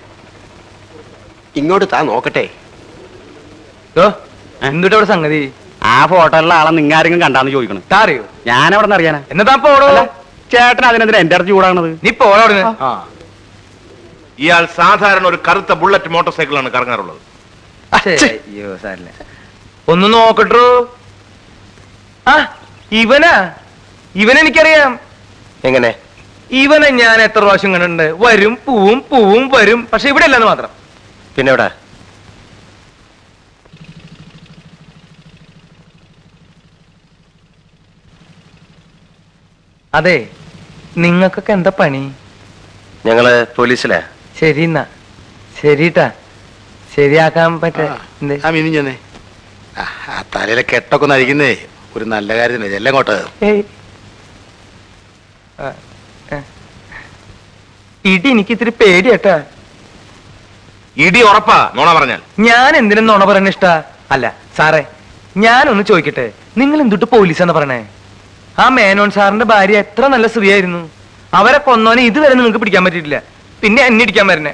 ഇങ്ങോട്ട് താ നോക്കട്ടെ. എന്തുട്ടാ ഇവിടെ സംഗതി? ആ ഫോട്ടോയിലുള്ള ആളെ നിങ്ങൾ ആരെങ്കിലും കണ്ടാന്ന് ചോദിക്കണം. അറിയോ? ഞാൻ എവിടെ നിന്ന് അറിയാനാ? എന്നതാ പോടോ? ചേട്ടൻ അതിനെന്തിനാ എന്റെ അടുത്ത് ചൂടാണത്? നീ പോടോ. ഇയാൾ സാധാരണ ഒരു കറുത്ത ബുള്ളറ്റ് മോട്ടോർ സൈക്കിളാണ് കറങ്ങാറുള്ളത്. അയ്യോ സാരില്ല, ഒന്ന് നോക്കട്ടോ. ആ ഇവനെനിക്കറിയാം. എങ്ങനെ? ഇവനെ ഞാൻ എത്ര പ്രാവശ്യം കണ്ടിട്ടുണ്ട്. വരും പൂവും വരും, പക്ഷെ ഇവിടെ അല്ലെന്ന് മാത്രം. പിന്നെ എവിടെ? അതെ, നിങ്ങൾക്കൊക്കെ എന്താ പണി? ഞങ്ങള് പോലീസിലാ. ശരി എന്നാ ശരിട്ടാ, ശരിയാക്കാൻ പറ്റേ. മിനിഞ്ഞേ ആ തലയിലെ കെട്ടൊക്കെ ഒന്ന് അഴിക്കുന്നേ ഒരു നല്ല കാര്യത്തിന് എല്ലാം കോട്ട്. ഇടി എനിക്ക് ഇത്തിരി പേടിയട്ടാ. ഇടി ഉറപ്പാ നോണ പറഞ്ഞാൽ. ഞാൻ എന്തിനും നോണ പറയുന്ന ഇഷ്ടാ? അല്ല സാറേ, ഞാനൊന്ന് ചോദിക്കട്ടെ, നിങ്ങൾ എന്തുട്ട് പോലീസാന്ന് പറയണേ? ആ മേനോൻ സാറിന്റെ ഭാര്യ എത്ര നല്ല സ്ത്രീയായിരുന്നു. അവരെ കൊന്നോനെ ഇതുവരെ നിങ്ങൾക്ക് പിടിക്കാൻ പറ്റിയിട്ടില്ല, പിന്നെ എന്നെ ഇടിക്കാൻ വരണേ.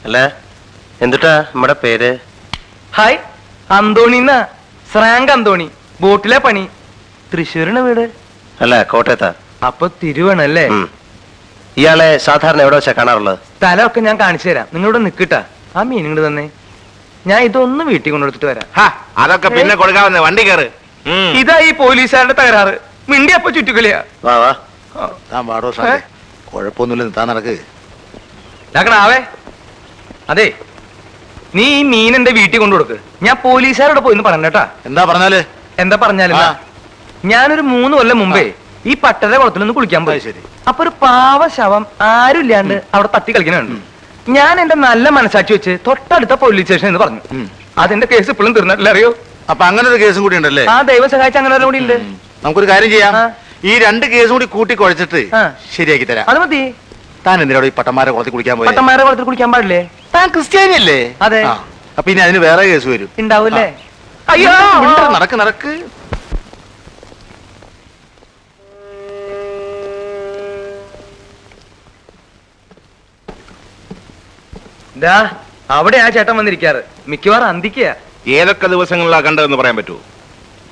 അല്ല എന്തുട്ടാ നമ്മുടെ പേര്? ഹായ്, അന്തോണിന്നാ. ശ്രാങ്ക് അന്തോണി. ബോട്ടിലെ പണി. തൃശ്ശൂരിന് വീട്? അല്ല കോട്ടയത്താ. അപ്പൊ തിരുവണല്ലേ? ഇയാളെ സാധാരണ എവിടെ വെച്ചാ കാണാറുള്ളത്? സ്ഥലമൊക്കെ ഞാൻ കാണിച്ചു തരാം. നിങ്ങളിവിടെ നിൽക്കിട്ടാ. ആ മീൻ ഇങ്ങോട്ട് തന്നെ. ഞാൻ ഇതൊന്ന് വീട്ടിൽ കൊണ്ടുകൊടുത്തിട്ട് വരാം. അതൊക്കെ പിന്നെ കൊടുക്കാവുന്ന വണ്ടി കയറ്. ഇതാ ഈ പോലീസുകാരുടെ തകരാറ്. മിണ്ടി അപ്പൊ ചുറ്റുകളിയാ. വാ വാ. താൻ പാടോ കുഴപ്പമൊന്നുമില്ല, താൻ നടക്ക്. ആവേ. അതെ, നീ ഈ മീൻ എന്റെ വീട്ടിൽ കൊണ്ടുകൊടുക്ക്. ഞാൻ പോലീസുകാരോട് പോയിന്ന് പറഞ്ഞേട്ടാ. എന്താ പറഞ്ഞാല്? എന്താ പറഞ്ഞാലും ഞാനൊരു 3 കൊല്ലം മുമ്പേ ഈ പട്ടര കുളത്തിലൊന്ന് കുളിക്കാൻ പോയി. ശരി. അപ്പൊ ഒരു പാവ ശവം ആരും ഇല്ലാണ്ട് അവിടെ തട്ടി കളിക്കുന്നുണ്ട്. ഞാൻ എന്റെ നല്ല മനസാക്ഷി വെച്ച് തൊട്ടടുത്ത പോലീസ് സ്റ്റേഷൻ എന്ന് പറഞ്ഞു. അതിന്റെ കേസ് ഇപ്പോഴും തീർന്നിട്ടില്ല, അറിയോ? അപ്പൊ അങ്ങനെ ഒരു കേസും കൂടി ഉണ്ടല്ലേ? ആ, ദൈവം സഹായിച്ച അങ്ങനെ കൂടി ഉണ്ട്. നമുക്കൊരു കാര്യം ചെയ്യാം, ഈ 2 കേസും കൂടി കൂട്ടി കുഴച്ചിട്ട് ശരിയാക്കി തരാം. അത് മതി. താൻ എന്തിനാ ഈ പട്ടന്മാരെ കുളത്തിൽ കുളിക്കാൻ പോയി? പട്ടന്മാരെ കുളത്തിൽ കുളിക്കാൻ പാടില്ലേ? താൻ ക്രിസ്ത്യാനി അല്ലേ? അതെ. അപ്പൊ ഇനി അതിന് വേറെ കേസ് വരും. ഉണ്ടാവൂല്ലേ? അയ്യോ, നടക്ക് നടക്ക്. ദാ അവിടെ ആ ചേട്ടൻ വന്നിരിക്കാറ് മിക്കവാറും അന്തിക്കുക. ഏതൊക്കെ ദിവസങ്ങളിലാ കണ്ടതെന്ന് പറയാൻ പറ്റുമോ?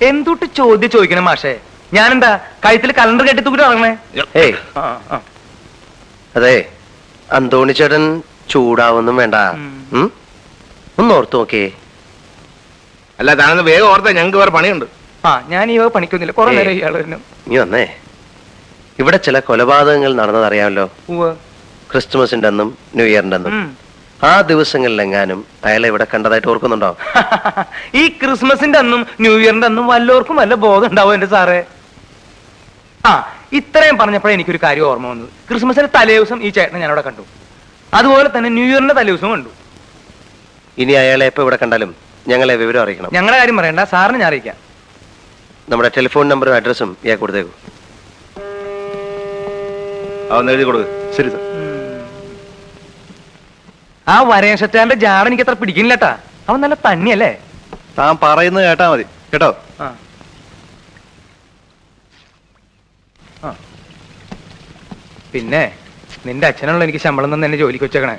എന്തുട്ട് ചോദ്യം ചോദിക്കണം മാഷേ? ഞാനെന്താ കഴുത്തിൽ കലണ്ടർ കെട്ടി തൂക്കിട്ട് ഇറങ്ങണേ? ഏയ് അതെ, അന്തോണി ചേട്ടൻ ചൂടാവൊന്നും വേണ്ട. ഒന്ന് ഓർത്തു നോക്കേ. അല്ല, താനൊന്ന് വേഗം ഓർത്താ ഞങ്ങൾക്ക് വേറെ പണിയുണ്ട്. ഞാൻ ഈ വക പണിക്കൊന്നുമില്ല. കുറെ നേരം ഇയാള് തന്നെ. നീ വന്നേ. ഇവിടെ ചില കൊലപാതകങ്ങൾ നടന്നതറിയാമല്ലോ. ക്രിസ്തുമസിന്റെ അന്നും ന്യൂ ഇയറിന്റെ അന്നും. ആ ദിവസങ്ങളിലെങ്ങാനും അയാളെ ഇവിടെ കണ്ടതായിട്ട് ഓർക്കുന്നുണ്ടോ? ഈ ക്രിസ്മസിന്റെ അന്നും ന്യൂ ഇയറിന്റെ അന്നും വല്ലവർക്കും വല്ല ബോധം ഉണ്ടാവും എന്റെ സാറേ. ഇത്രയും പറഞ്ഞപ്പോഴേ എനിക്കൊരു കാര്യം ഓർമ്മ വന്നത്. ക്രിസ്മസിന്റെ തലേ ദിവസം ഈ ചേട്ടനെ ഞാനവിടെ കണ്ടു. അതുപോലെ തന്നെ ന്യൂ ഇയറിന്റെ തലേ ദിവസം കണ്ടു. ഇനി അയാളെ എപ്പോ ഇവിടെ കണ്ടാലും ഞങ്ങളെ വിവരം അറിയിക്കണം. ഞങ്ങളുടെ കാര്യം പറയണ്ട, സാറിന് ഞാൻ അറിയിക്കാം. നമ്മുടെ ടെലിഫോൺ നമ്പറും അഡ്രസ്സും ഇയാൾ കൊടുത്തേക്കും. അതൊന്ന് എഴുതി കൊടുക്ക്. ശരി സാർ. ആ വരയൻ ഷെറ്റാന്റെ ജാട എനിക്ക് അത്ര പിടിക്കുന്നില്ലട്ടാ. അവൻ നല്ല തണ്ണിയല്ലേ? താൻ പറയുന്നത് കേട്ടാ മതി കേട്ടോ. പിന്നെ നിന്റെ അച്ഛനുള്ള എനിക്ക് ശമ്പളം തന്നെ എന്നെ ജോലിക്ക് വെച്ചേക്കണേ.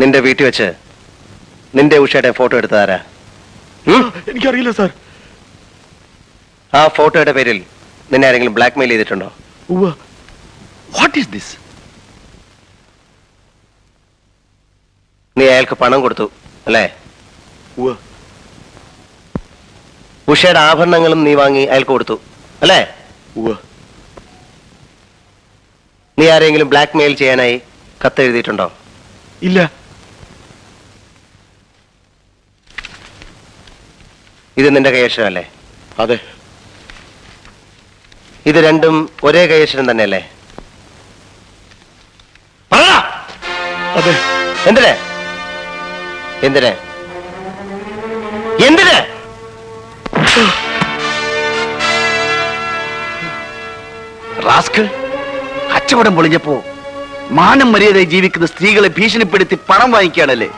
നിന്റെ വീട്ടിൽ വെച്ച് നിന്റെ ഉഷയുടെ ഫോട്ടോ എടുത്തതാരാ? എനിക്കറിയില്ല സാർ. ആ ഫോട്ടോയുടെ പേരിൽ നിന്നെ ആരെങ്കിലും ബ്ലാക്ക്മെയിൽ ചെയ്തിട്ടുണ്ടോ? What is this? നീ അയാൾക്ക് പണം കൊടുത്തു അല്ലേ? ഉഷയുടെ ആഭരണങ്ങളും നീ വാങ്ങി അയാൾക്ക് കൊടുത്തു അല്ലേ? നീ ആരെങ്കിലും ബ്ലാക്ക്മെയിൽ ചെയ്യാനായി കത്ത് എഴുതിയിട്ടുണ്ടോ? ഇല്ല. ഇത് നിന്റെ കൈയക്ഷരമല്ലേ? അതെ. ഇത് രണ്ടും ഒരേ കൈയക്ഷരം തന്നെയല്ലേ? അതെ. എന്തിന് എന്തിന് എന്തിന്? റാസ്കൽ, കച്ചവടം പൊളിഞ്ഞപ്പോ മാനം മര്യാദയായി ജീവിക്കുന്ന സ്ത്രീകളെ ഭീഷണിപ്പെടുത്തി പണം വാങ്ങിക്കുകയാണല്ലേ?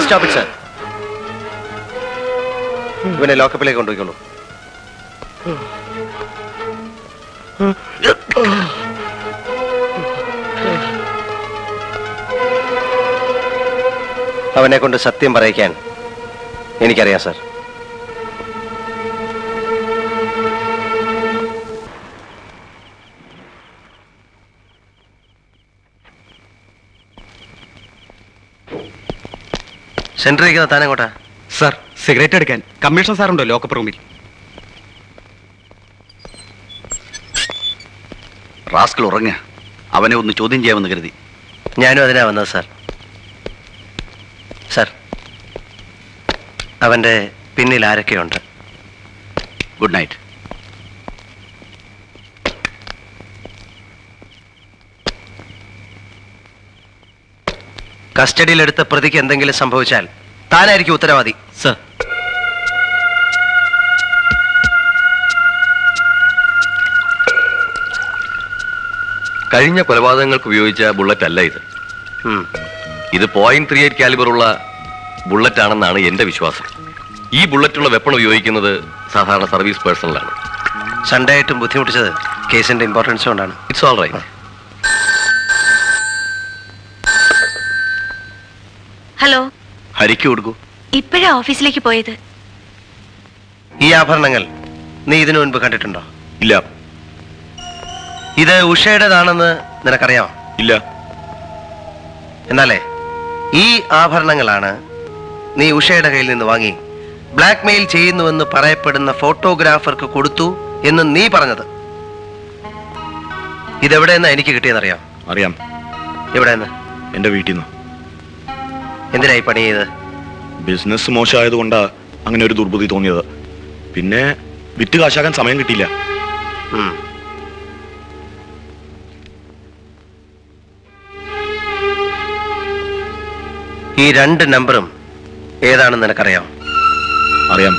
Stop it, sir. ഇവനെ ലോക്കപ്പിലേക്ക് കൊണ്ടുപോയിക്കോളൂ. അവനെ കൊണ്ട് സത്യം പറയിക്കാൻ എനിക്കറിയാം, സർ. സെൻട്രിക്കുന്ന താനെങ്ങോട്ടാ? സാർ, സിഗരറ്റ് എടുക്കാൻ കമ്മീഷണർ സാറുണ്ടോ ലോക്കപ്പ് റൂമിൽ? റാസ്കൽ ഉറങ്ങ. അവനെ ഒന്ന് ചോദ്യം ചെയ്യാമെന്ന് കരുതി. ഞാനും അതിനാ വന്നത്, സർ. സർ, അവന്റെ പിന്നിൽ ആരൊക്കെയുണ്ട്? Good night. കസ്റ്റഡിയിലെടുത്ത പ്രതിക്ക് എന്തെങ്കിലും സംഭവിച്ചാൽ താനായിരിക്കും ഉത്തരവാദി. സർ. കഴിഞ്ഞ കൊലപാതകങ്ങൾക്ക് ഉപയോഗിച്ച ബുള്ളറ്റ് അല്ല ഇത്. ഉം. ഇത് .38 കാലിബറുള്ള ബുള്ളറ്റ് ആണെന്നാണ് എന്റെ വിശ്വാസം. ഈ ബുള്ളറ്റുള്ള വെപ്പൺ ഉപയോഗിക്കുന്നത് സാധാരണ സർവീസ് പേഴ്സണലാണ്. സൺഡേ ആയിട്ടും ബുദ്ധിമുട്ടിച്ചത് കേസിന്റെ ഇമ്പോർട്ടൻസ് കൊണ്ടാണ്. It's all right. ഹലോ. ഹരിക്ക് കൊടുക്കൂ. ഇപ്പോഴാ ഓഫീസിലേക്ക് പോയത്. ഈ ആഭരണങ്ങൾ നീ ഇതിനു മുൻപ് കണ്ടിട്ടുണ്ടോ? ഇല്ല. ഇത് ഉഷയുടേതാണെന്ന് നിനക്കറിയാമോ? ഇല്ല. എന്നാലേ ഈ ആഭരണങ്ങളാണ് നീ ഉഷയുടെ കയ്യിൽ നിന്ന് വാങ്ങി ബ്ലാക്ക് മെയിൽ ചെയ്യുന്നുവെന്ന് പറയപ്പെടുന്ന ഫോട്ടോഗ്രാഫർക്ക് കൊടുത്തു എന്ന് നീ പറഞ്ഞത്. ഇതെവിടെയെന്നാ എനിക്ക് കിട്ടിയെന്നറിയാം? അറിയാം. എവിടെയെന്ന്? എന്റെ വീട്ടിൽ നിന്ന്. എന്തിനായി പണി ചെയ്ത്? ബിസിനസ് മോശമായതുകൊണ്ടാ അങ്ങനെ ഒരു ദുർബുദ്ധി തോന്നിയത്. പിന്നെ വിറ്റ് കാശാക്കാൻ സമയം കിട്ടിയില്ല. ഉം. ഈ രണ്ട് നമ്പറും ഏതാണെന്ന് നിനക്കറിയാം? അറിയാം.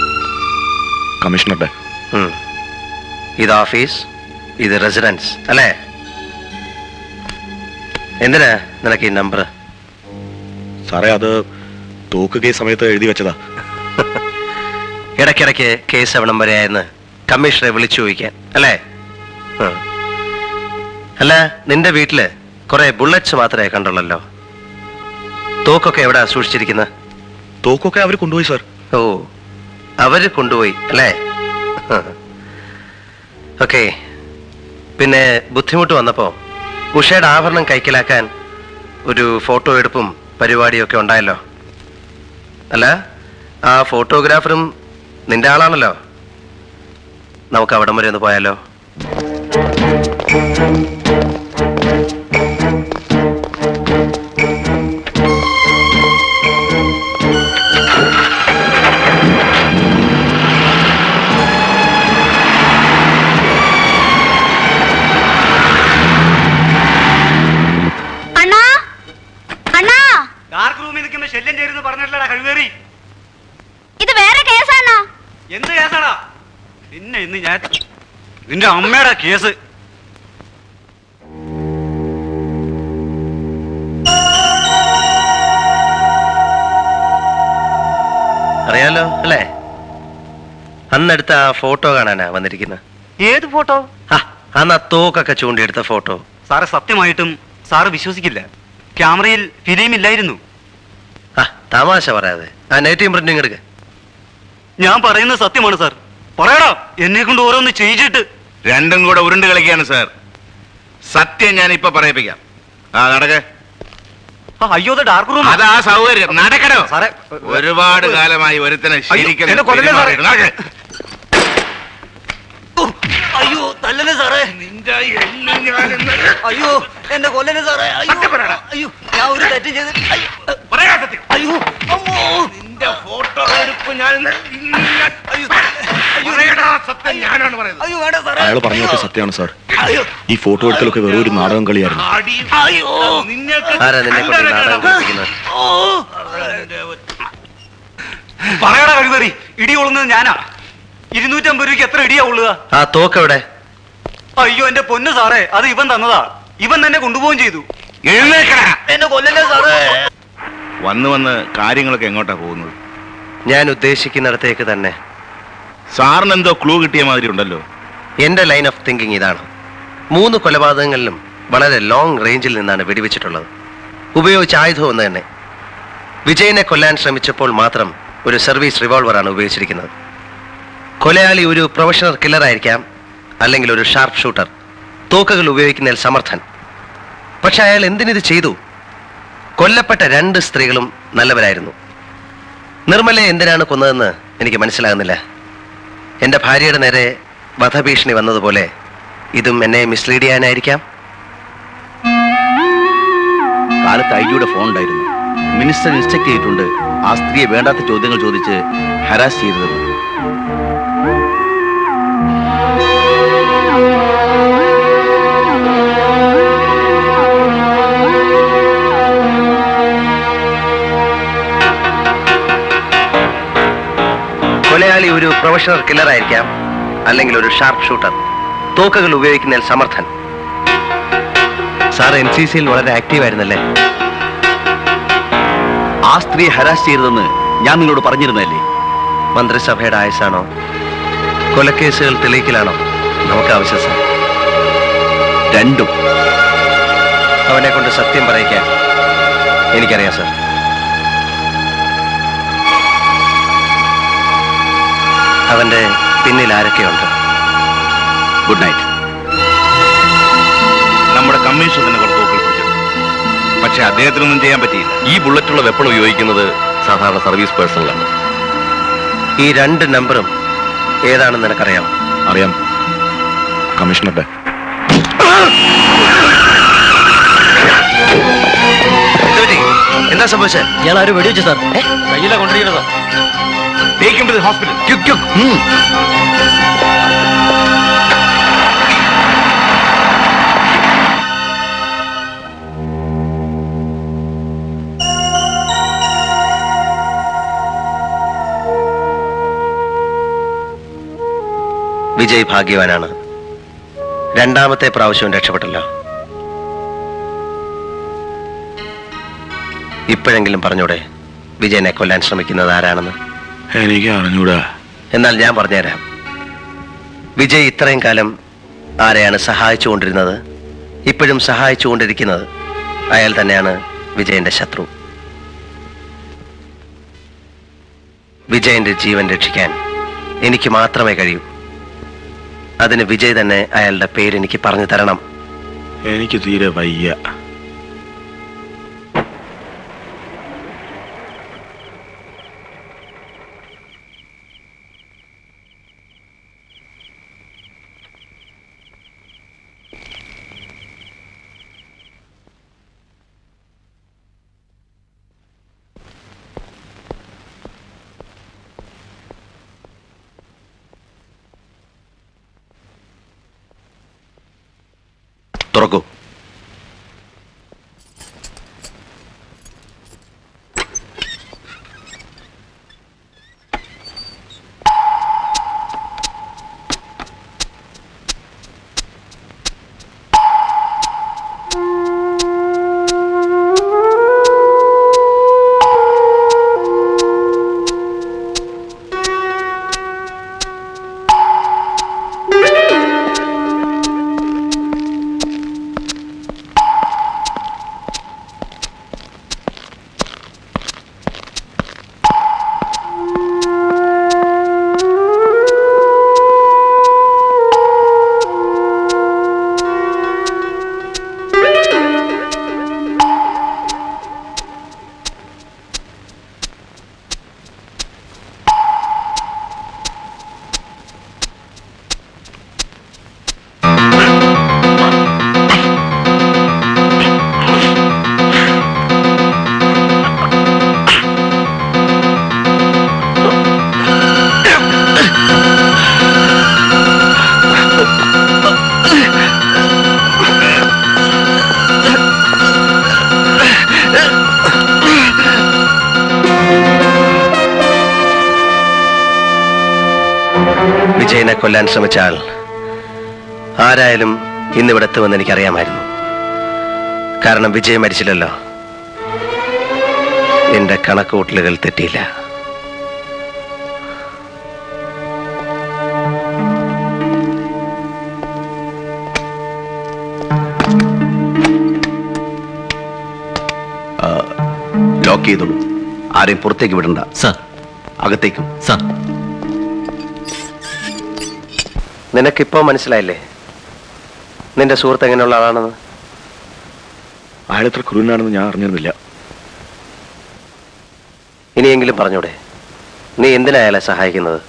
കമ്മീഷണറുടെ. ഉം. ഇത് ഓഫീസ്, ഇത് റെസിഡൻസ് അല്ലേ? എന്തിനാ നിനക്ക് ഈ നമ്പർ? സാറേ, അത് തോക്ക് കേസ് സമയത്ത് എഴുതി വെച്ചതാ. ഇടയ്ക്കിടയ്ക്ക് കേസ് എവിടം വരെയായെന്ന് കമ്മീഷണറെ വിളിച്ചു ചോദിക്കാൻ അല്ലേ? അല്ല, നിന്റെ വീട്ടില് കുറെ ബുള്ളറ്റ്സ് മാത്രമേ കണ്ടുള്ളല്ലോ. തോക്കൊക്കെ എവിടാ സൂക്ഷിച്ചിരിക്കുന്നത്? തോക്കൊക്കെ അവർ കൊണ്ടുപോയി സാർ. ഓ, അവര് കൊണ്ടുപോയി അല്ലേ? ഓക്കെ. പിന്നെ ബുദ്ധിമുട്ട് വന്നപ്പോ ഉഷയുടെ ആഭരണം കൈക്കലാക്കാൻ ഒരു ഫോട്ടോ എടുപ്പും പരിപാടിയൊക്കെ ഉണ്ടായല്ലോ. അല്ല, ആ ഫോട്ടോഗ്രാഫറും നിന്റെ ആളാണല്ലോ. നമുക്ക് അവിടം വരെ ഒന്ന് പോയാലോ? അണ്ണാ, അണ്ണാ, ഡാർക്ക് റൂമിൽ നിൽക്കുന്ന ശല്യം ചേരുന്നു പറഞ്ഞിട്ടില്ലടാ കഴിവേറി. ഇത് വേറെ കേസാണോ? എന്ത് കേസാടാ? പിന്നെ ഇന്ന് ഞാൻ നിന്റെ അമ്മയുടെ കേസ്. അറിയാലോ അല്ലേ? അന്നെടുത്ത ആ ഫോട്ടോ കാണാനാ വന്നിരിക്കുന്നത്. ഏത് ഫോട്ടോ? അന്ന് ആ തോക്കൊക്കെ ചൂണ്ടിയെടുത്ത ഫോട്ടോ. സാറ് സത്യമായിട്ടും സാറ് വിശ്വസിക്കില്ല, ക്യാമറയിൽ ഫിലിം ഇല്ലായിരുന്നു. തമാശ പറയാതെ ആ നെഗറ്റീവ് പ്രിന്റിങ് എടുക്ക. ഞാൻ പറയുന്നത് സത്യമാണ് സാർ. പറയടാ, എന്നെ കൊണ്ട് ഓരോന്ന് ചെയ്യിച്ചിട്ട്. രണ്ടും കൂടെ ഉരുണ്ട് കളിക്കാണ് സാർ. സത്യം ഞാൻ ഇപ്പൊ പറയിപ്പിക്കാം. ആ നടക്ക. അയ്യോ, ഡാർക്ക് റൂം. അതാ സൗകര്യം. നടക്കണോ സാറേ? ഒരുപാട് കാലമായി ഒരുത്തനെ ശരിക്കും എന്നെ കൊല്ലല്ലേ സാറേ? അയ്യോ, തല്ലല്ലേ സാറേ? അയ്യോ, എന്നെ കൊല്ലല്ലേ സാറേ? അയ്യോ, ഞാൻ ഒരു തെറ്റും ചെയ്ത്. അയ്യോ, പറയാ സത്യം. അയ്യോ, അമ്മോ, നിന്റെ ഫോട്ടോ അയാൾ പറഞ്ഞൊക്കെ സത്യമാണ് സാർ. ഈ ഫോട്ടോ എടുക്കലൊക്കെ വെറും ഒരു നാടകം കളിയായിരുന്നു. ആരാ നിന്നെ കൊണ്ട് ഈ നാടകം കളിപ്പിക്കുന്നത്? പറയടാ കഴിവറി, ഇടി കൊള്ളുന്നത് ഞാനാ. 250 രൂപയ്ക്ക് എത്ര ഇടിയാ കൊള്ളുക? ആ തോക്കെവിടെ? അയ്യോ എന്റെ പൊന്നു സാറേ, അത് ഇവൻ തന്നതാ. ഇവൻ തന്നെ കൊണ്ടുപോവുകയും ചെയ്തു. എന്നെ കൊല്ലല്ലേ സാറേ. വന്ന് വന്ന് കാര്യങ്ങളൊക്കെ എങ്ങോട്ടാ പോകുന്നത്? ഞാൻ ഉദ്ദേശിക്കുന്നിടത്തേക്ക് തന്നെ. സാറിന് എന്തോ ക്ലൂ കിട്ടിയ മാതിരി ഉണ്ടല്ലോ. എന്റെ ലൈൻ ഓഫ് തിങ്കിങ് ഇതാണ്. 3 കൊലപാതകങ്ങളിലും വളരെ ലോങ് റേഞ്ചിൽ നിന്നാണ് വെടിവെച്ചിട്ടുള്ളത്. ഉപയോഗിച്ച ആയുധം ഒന്ന് തന്നെ. വിജയനെ കൊല്ലാൻ ശ്രമിച്ചപ്പോൾ മാത്രം ഒരു സർവീസ് റിവോൾവറാണ് ഉപയോഗിച്ചിരിക്കുന്നത്. കൊലയാളി ഒരു പ്രൊഫഷണൽ കില്ലർ ആയിരിക്കാം, അല്ലെങ്കിൽ ഒരു ഷാർപ്പ് ഷൂട്ടർ, തോക്കുകൾ ഉപയോഗിക്കുന്നതിൽ സമർത്ഥൻ. പക്ഷെ അയാൾ എന്തിനിത് ചെയ്തു? കൊല്ലപ്പെട്ട 2 സ്ത്രീകളും നല്ലവരായിരുന്നു. നിർമ്മലയെ എന്തിനാണ് കൊന്നതെന്ന് എനിക്ക് മനസ്സിലാകുന്നില്ല. എൻ്റെ ഭാര്യയുടെ നേരെ വധഭീഷണി വന്നതുപോലെ ഇതും എന്നെ മിസ്ലീഡ് ചെയ്യാനായിരിക്കാം. കാലത്ത് ഐജിയുടെ ഫോൺ ഉണ്ടായിരുന്നു. മിനിസ്റ്റർ ഇൻസ്ട്രക്ട് ചെയ്തിട്ടുണ്ട് ആ സ്ത്രീയെ വേണ്ടാത്ത ചോദ്യങ്ങൾ ചോദിച്ച് ഹരാസ് ചെയ്തതെന്ന്. കൊലയാളി ഒരു പ്രൊഫഷണൽ കില്ലർ ആയിരിക്കാം, അല്ലെങ്കിൽ ഒരു ഷാർപ്പ് ഷൂട്ടർ, തോക്കുകൾ ഉപയോഗിക്കുന്നതിൽ സമർത്ഥൻ. സാർ NCCയിൽ വളരെ ആക്റ്റീവ് ആയിരുന്നല്ലേ? ആ സ്ത്രീയെ ഹരാസ് ചെയ്തതെന്ന് ഞാൻ നിങ്ങളോട് പറഞ്ഞിരുന്നല്ലേ? മന്ത്രിസഭയുടെ ആയുസാണോ കൊലക്കേസുകൾ തെളിയിക്കലാണോ നമുക്ക് ആവശ്യം സാർ? രണ്ടും. അവനെ കൊണ്ട് സത്യം പറയിക്കാൻ എനിക്കറിയാം സാർ. അവന്റെ പിന്നിൽ ആരൊക്കെയുണ്ട്? Good night. നമ്മുടെ കമ്മീഷൻ തന്നെ കുറച്ച് തോക്കുകൾ പിടിച്ചെടുത്തു. പക്ഷെ അദ്ദേഹത്തിനൊന്നും ചെയ്യാൻ പറ്റിയില്ല. ഈ ബുള്ളറ്റുള്ള വെപ്പൺ ഉപയോഗിക്കുന്നത് സാധാരണ സർവീസ് പേഴ്സണലാണ്. ഈ 2 നമ്പറും ഏതാണെന്ന് നിനക്കറിയാം? അറിയാം കമ്മീഷണറുടെ. എന്താ സംഭവിച്ചത്? ഇയാൾ ആരും വെടിവെച്ചു സാർ. കയ്യിലാ കൊണ്ടിരിക്കണത്. Take him to the hospital. Quick. Vijay ഭാഗ്യവാനാണ്. 2ാമത്തെ പ്രാവശ്യവും രക്ഷപ്പെട്ടല്ലോ. ഇപ്പോഴെങ്കിലും പറഞ്ഞൂടെ വിജയനെ കൊല്ലാൻ ശ്രമിക്കുന്നത് ആരാണെന്ന്? എനിക്ക് അറിഞ്ഞൂടാ. എന്നാൽ ഞാൻ പറഞ്ഞുതരാം. വിജയ് ഇത്രയും കാലം ആരെയാണ് സഹായിച്ചുകൊണ്ടിരുന്നത്, ഇപ്പോഴും സഹായിച്ചുകൊണ്ടിരിക്കുന്നത്? അയാൾ തന്നെയാണ് വിജയന്റെ ശത്രു. വിജയന്റെ ജീവൻ രക്ഷിക്കാൻ എനിക്ക് മാത്രമേ കഴിയൂ. അതിന് വിജയ് തന്നെ അയാളുടെ പേര് എനിക്ക് പറഞ്ഞു തരണം. എനിക്ക് തീരെ വയ്യ. തുറക്കൂ. എന്നെ കൊല്ലാൻ ശ്രമിച്ച ആൾ ആരായാലും ഇന്നിവിടെ എത്തുമെന്ന് എനിക്കറിയാമായിരുന്നു. കാരണം വിജയം മരിച്ചില്ലല്ലോ. എന്റെ കണക്കുകൂട്ടലുകൾ തെറ്റിയില്ല. ലോക്ക് ചെയ്തോളൂ. ആരെയും പുറത്തേക്ക് വിടണ്ട. സർ. അകത്തേക്കും. സർ. നിനക്കിപ്പോ മനസ്സിലായില്ലേ നിന്റെ സുഹൃത്ത് എങ്ങനെയുള്ള ആളാണെന്ന്? അയാൾ എത്ര ക്രൂരനാണെന്ന് ഞാൻ അറിഞ്ഞിരുന്നില്ല. ഇനിയെങ്കിലും പറഞ്ഞൂടെ, നീ എന്തിനാ അയാളെ സഹായിക്കുന്നത്?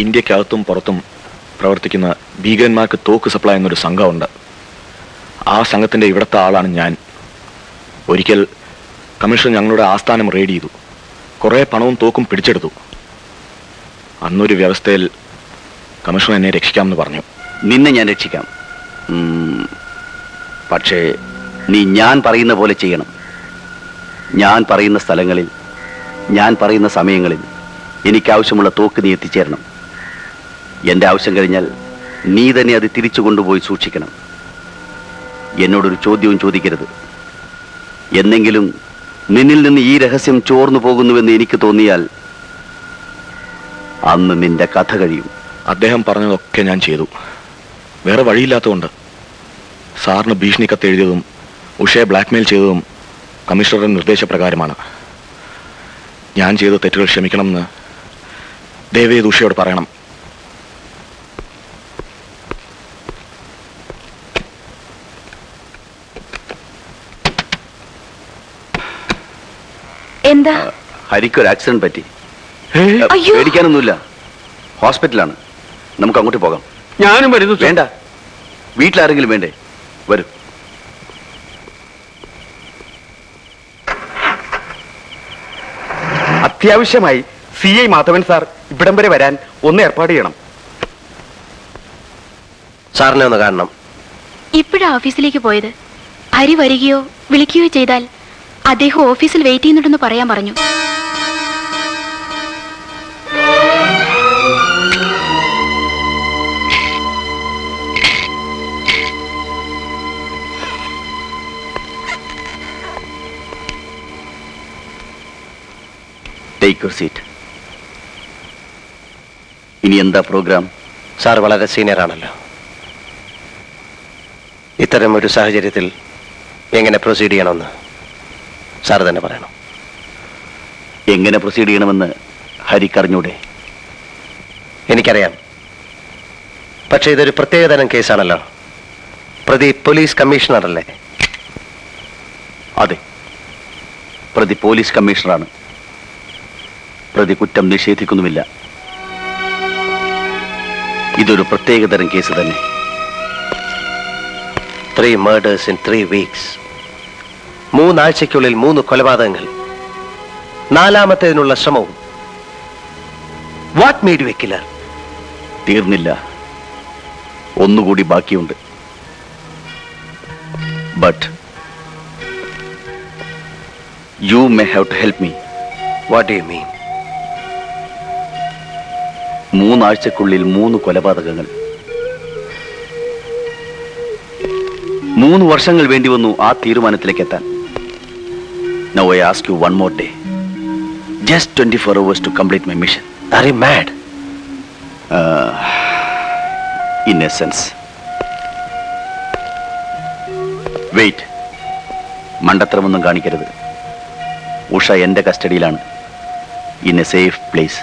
ഇന്ത്യക്കകത്തും പുറത്തും പ്രവർത്തിക്കുന്ന ഭീകരന്മാർക്ക് തോക്ക് സപ്ലൈ എന്നൊരു സംഘമുണ്ട്. ആ സംഘത്തിന്റെ ഇവിടുത്തെ ആളാണ് ഞാൻ. ഒരിക്കൽ കമ്മീഷണർ ഞങ്ങളുടെ ആസ്ഥാനം റെയ്ഡ് ചെയ്തു. കുറേ പണവും തോക്കും പിടിച്ചെടുത്തു. അന്നൊരു വ്യവസ്ഥയിൽ കമ്മീഷണർ എന്നെ രക്ഷിക്കാമെന്ന് പറഞ്ഞു. നിന്നെ ഞാൻ രക്ഷിക്കാം. പക്ഷേ നീ ഞാൻ പറയുന്ന പോലെ ചെയ്യണം. ഞാൻ പറയുന്ന സ്ഥലങ്ങളിൽ, ഞാൻ പറയുന്ന സമയങ്ങളിൽ എനിക്കാവശ്യമുള്ള തോക്ക് നീ എത്തിച്ചേരണം. എൻ്റെ ആവശ്യം കഴിഞ്ഞാൽ നീ തന്നെ അത് തിരിച്ചു കൊണ്ടുപോയി സൂക്ഷിക്കണം. എന്നോടൊരു ചോദ്യവും ചോദിക്കരുത്. എന്നെങ്കിലും നിന്നിൽ നിന്ന് ഈ രഹസ്യം ചോർന്നു പോകുന്നുവെന്ന് എനിക്ക് തോന്നിയാൽ അന്ന് നിന്റെ കഥ കഴിയും. അദ്ദേഹം പറഞ്ഞതൊക്കെ ഞാൻ ചെയ്തു. വേറെ വഴിയില്ലാത്തതുകൊണ്ട്. സാറിന് ഭീഷണി കത്ത് എഴുതിയതും ഉഷയെ ബ്ലാക്ക്മെയിൽ ചെയ്തതും കമ്മീഷണറുടെ നിർദ്ദേശപ്രകാരമാണ്. ഞാൻ ചെയ്ത തെറ്റുകൾ ക്ഷമിക്കണമെന്ന് ദയവേത് ഉഷയോട് പറയണം. എന്താ? ഹരിക്കൊരു ആക്സിഡന്റ് പറ്റി. അയ്യോ. പേടിക്കാനൊന്നുമില്ല. ഹോസ്പിറ്റലാണ്. നമുക്ക് അങ്ങോട്ട് പോകാം. ഞാനും വരുന്നു. വേണ്ട, വീട്ടിലാരെങ്കിലും വേണ്ടേ? വരൂ. അത്യാവശ്യമായി CI മാധവൻ സാർ ഇവിടം വരെ വരാൻ ഒന്ന് ഏർപ്പാട് ചെയ്യണം. സാറിനെ ഒന്ന് കാണണം. ഇപ്പോഴാ ഓഫീസിലേക്ക് പോയത്. ഹരി വരികയോ വിളിക്കുകയോ ചെയ്താൽ അദ്ദേഹം ഓഫീസിൽ വെയിറ്റ് ചെയ്യുന്നുണ്ടെന്ന് പറയാൻ പറഞ്ഞു. Take your seat. ഇനി എന്താ പ്രോഗ്രാം? സാർ വളരെ സീനിയർ ആണല്ലോ. ഇത്തരം ഒരു സാഹചര്യത്തിൽ എങ്ങനെ പ്രൊസീഡ് ചെയ്യണമെന്ന് സാർ തന്നെ പറയണം. എങ്ങനെ പ്രൊസീഡ് ചെയ്യണമെന്ന് ഹരിക്കറിഞ്ഞൂടെ? എനിക്കറിയാം. പക്ഷേ ഇതൊരു പ്രത്യേകതരം കേസാണല്ലോ. പ്രതി പോലീസ് കമ്മീഷണർ അല്ലേ? അതെ, പ്രതി പോലീസ് കമ്മീഷണറാണ്. പ്രതി കുറ്റം നിഷേധിക്കുന്നുമില്ല. ഇതൊരു പ്രത്യേകതരം കേസ് തന്നെ. 3 murders in 3 weeks. 3 ആഴ്ചയ്ക്കുള്ളിൽ 3 കൊലപാതകങ്ങൾ. 4ാമത്തേതിനുള്ള ശ്രമവും. What made you a killer? തീർന്നില്ല, ഒന്നുകൂടി ബാക്കിയുണ്ട്. But you may have to help me. What do you mean? 3 ആഴ്ചക്കുള്ളിൽ 3 കൊലപാതകങ്ങൾ. 3 വർഷങ്ങൾ വേണ്ടി വന്നു ആ തീരുമാനത്തിലേക്ക് എത്താൻ. Now I ask you one more day. Just 24 hours to complete my mission. Are you mad? In a sense. Wait. മണ്ടത്തരമൊന്നും കാണിക്കരുത്. ഉഷ എന്റെ കസ്റ്റഡിയിലാണ്. In a safe place.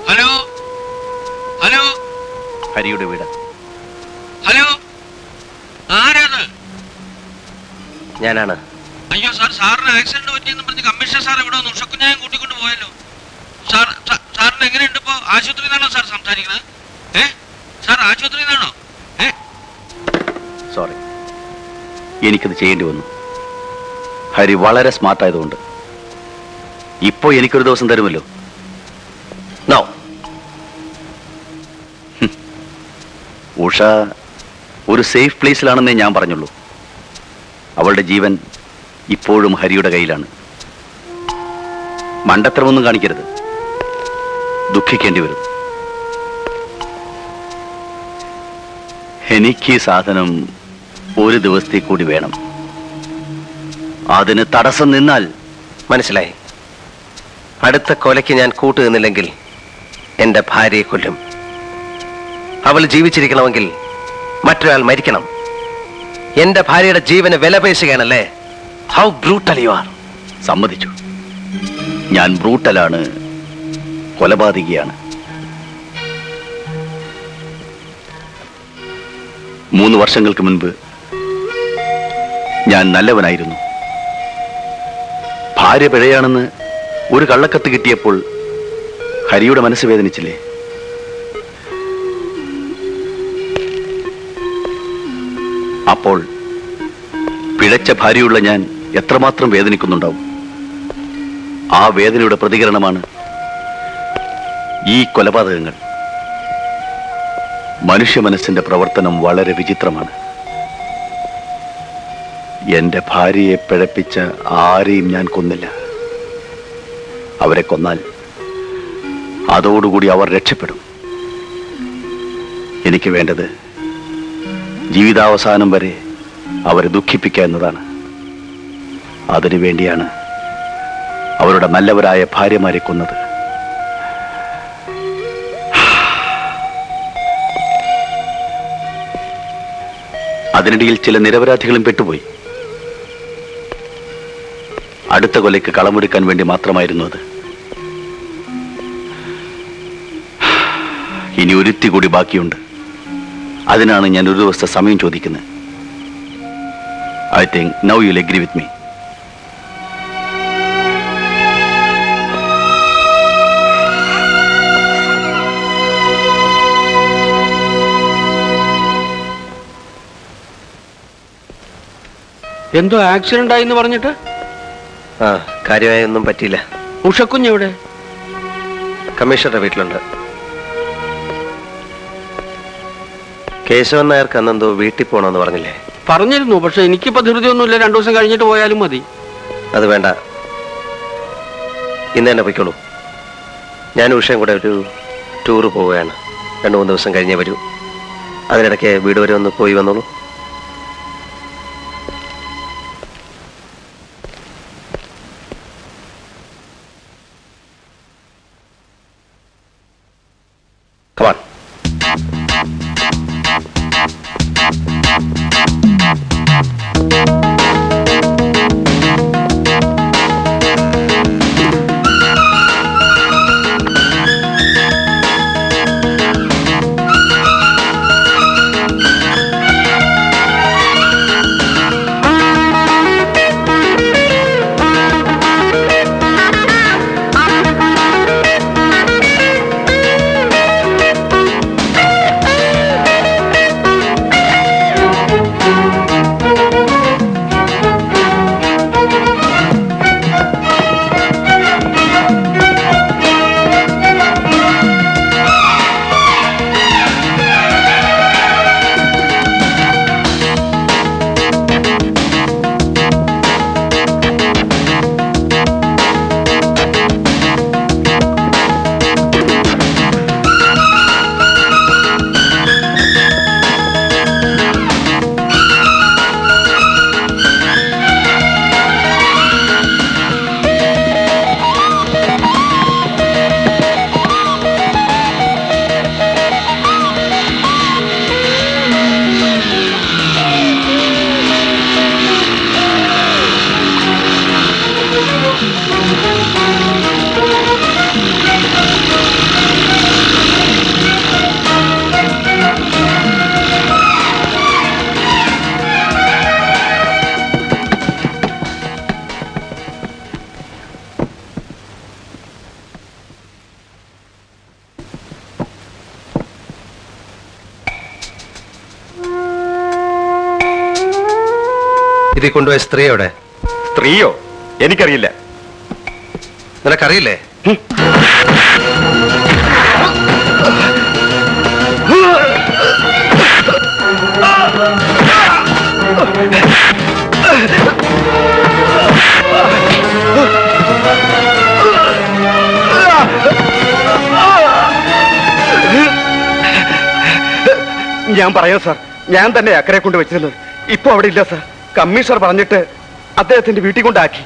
Hello hello. ഹരിയുടെ വീട്. ഹലോ, ആരാണ്? ഞാനാണ്. അയ്യോ സാർ, സാറിന് ആക്സിഡന്റ് പറ്റിയെന്ന് പറഞ്ഞ് കമ്മീഷണർ സാർ ഇവിടെ വന്ന് ഉഷക്കുഞ്ഞായം കൂട്ടിക്കൊണ്ട് പോയല്ലോ. സാറിന് എങ്ങനെയുണ്ട് ഇപ്പോ? ആശുപത്രിയിൽ നിന്നാണോ സാർ സംസാരിക്കുന്നത്? സാർ ആശുപത്രിയിൽ നിന്നാണോ? സോറി, എനിക്കത് ചെയ്യേണ്ടി വന്നു. ഹരി വളരെ സ്മാർട്ടായതുകൊണ്ട്. ഇപ്പോ എനിക്കൊരു ദിവസം തരുമല്ലോ. നോ. ഉഷ ഒരു സേഫ് പ്ലേസിലാണെന്നേ ഞാൻ പറഞ്ഞുള്ളൂ. അവളുടെ ജീവൻ ഇപ്പോഴും ഹരിയുടെ കയ്യിലാണ്. മണ്ടത്തരമൊന്നും കാണിക്കരുത്. ദുഃഖിക്കേണ്ടി വരും. എനിക്ക് ഈ സാധനം ഒരു ദിവസത്തെ കൂടി വേണം. അതിന് തടസ്സം നിന്നാൽ മനസ്സിലായി. അടുത്ത കൊലയ്ക്ക് ഞാൻ കൂട്ടുനിന്നില്ലെങ്കിൽ എന്റെ ഭാര്യയെ കൊല്ലും. അവൾ ജീവിച്ചിരിക്കണമെങ്കിൽ മറ്റൊരാൾ മരിക്കണം. എന്റെ ഭാര്യയുടെ ജീവന് വില പേശുകയാണല്ലേ? How brutal you are. സമ്മതിച്ചു, ഞാൻ ബ്രൂട്ടലാണ്, കൊലപാതകിയാണ്. 3 വർഷങ്ങൾക്ക് മുൻപ് ഞാൻ നല്ലവനായിരുന്നു. ഭാര്യ പിഴയാണെന്ന് ഒരു കള്ളക്കത്ത് കിട്ടിയപ്പോൾ ഹരിയുടെ മനസ്സ് വേദനിച്ചില്ലേ? അപ്പോൾ പിഴച്ച ഭാര്യയുള്ള ഞാൻ എത്രമാത്രം വേദനിക്കുന്നുണ്ടാവും. ആ വേദനയുടെ പ്രതികരണമാണ് ഈ കൊലപാതകങ്ങൾ. മനുഷ്യ മനസ്സിന്റെ പ്രവർത്തനം വളരെ വിചിത്രമാണ്. എന്റെ ഭാര്യയെ പിഴപ്പിച്ച ആരെയും ഞാൻ കൊന്നില്ല. അവരെ കൊന്നാൽ അതോടുകൂടി അവർ രക്ഷപ്പെടും. എനിക്ക് വേണ്ടത് ജീവിതാവസാനം വരെ അവരെ ദുഃഖിപ്പിക്കുക എന്നതാണ്. അതിനുവേണ്ടിയാണ് അവരുടെ നല്ലവരായ ഭാര്യമാരെ കൊന്നത്. അതിനിടയിൽ ചില നിരപരാധികളും പെട്ടുപോയി. അടുത്ത കൊലയ്ക്ക് കളമൊരുക്കാൻ വേണ്ടി മാത്രമായിരുന്നു അത്. ഇനി ഒരുത്തി കൂടി ബാക്കിയുണ്ട്. അതിനാണ് ഞാൻ ഒരു ദിവസത്തെ സമയം ചോദിക്കുന്നത്. I think now you will agree with me. എന്തോ ആക്സിഡന്റ് ആയി എന്ന് പറഞ്ഞിട്ട്? കാര്യമായി ഒന്നും പറ്റിയില്ല. ഉഷക്കുഞ്ഞെവിടെ? കമ്മീഷണറുടെ വീട്ടിലുണ്ട്. കേശവൻ നായർക്ക് അന്നെന്തോ വീട്ടിൽ പോകണമെന്ന് പറഞ്ഞില്ലേ? പറഞ്ഞിരുന്നു, പക്ഷെ എനിക്കിപ്പോ ധൃതിയൊന്നുമില്ല. 2 ദിവസം കഴിഞ്ഞിട്ട് പോയാലും മതി. അത് വേണ്ട, ഇന്ന് തന്നെ പൊയ്ക്കോളൂ. ഞാൻ ഉഷയും കൂടെ ഒരു ടൂറ് പോവുകയാണ്. 2-3 ദിവസം കഴിഞ്ഞേ വരൂ. അതിനിടയ്ക്ക് വീട് വരെ ഒന്ന് പോയി വന്നോളൂ. Come on. ഇതിൽ കൊണ്ടുപോയ സ്ത്രീയോടെ? സ്ത്രീയോ? എനിക്കറിയില്ല. നിനക്കറിയില്ലേ? ഞാൻ പറയാം സാർ, ഞാൻ തന്നെ അക്കരെ കൊണ്ട് വെച്ചിരുന്നത്. ഇപ്പൊ അവിടെ ഇല്ല സാർ. കമ്മീഷണർ പറഞ്ഞിട്ട് അദ്ദേഹത്തിന്റെ വീട്ടിൽ കൊണ്ടാക്കി.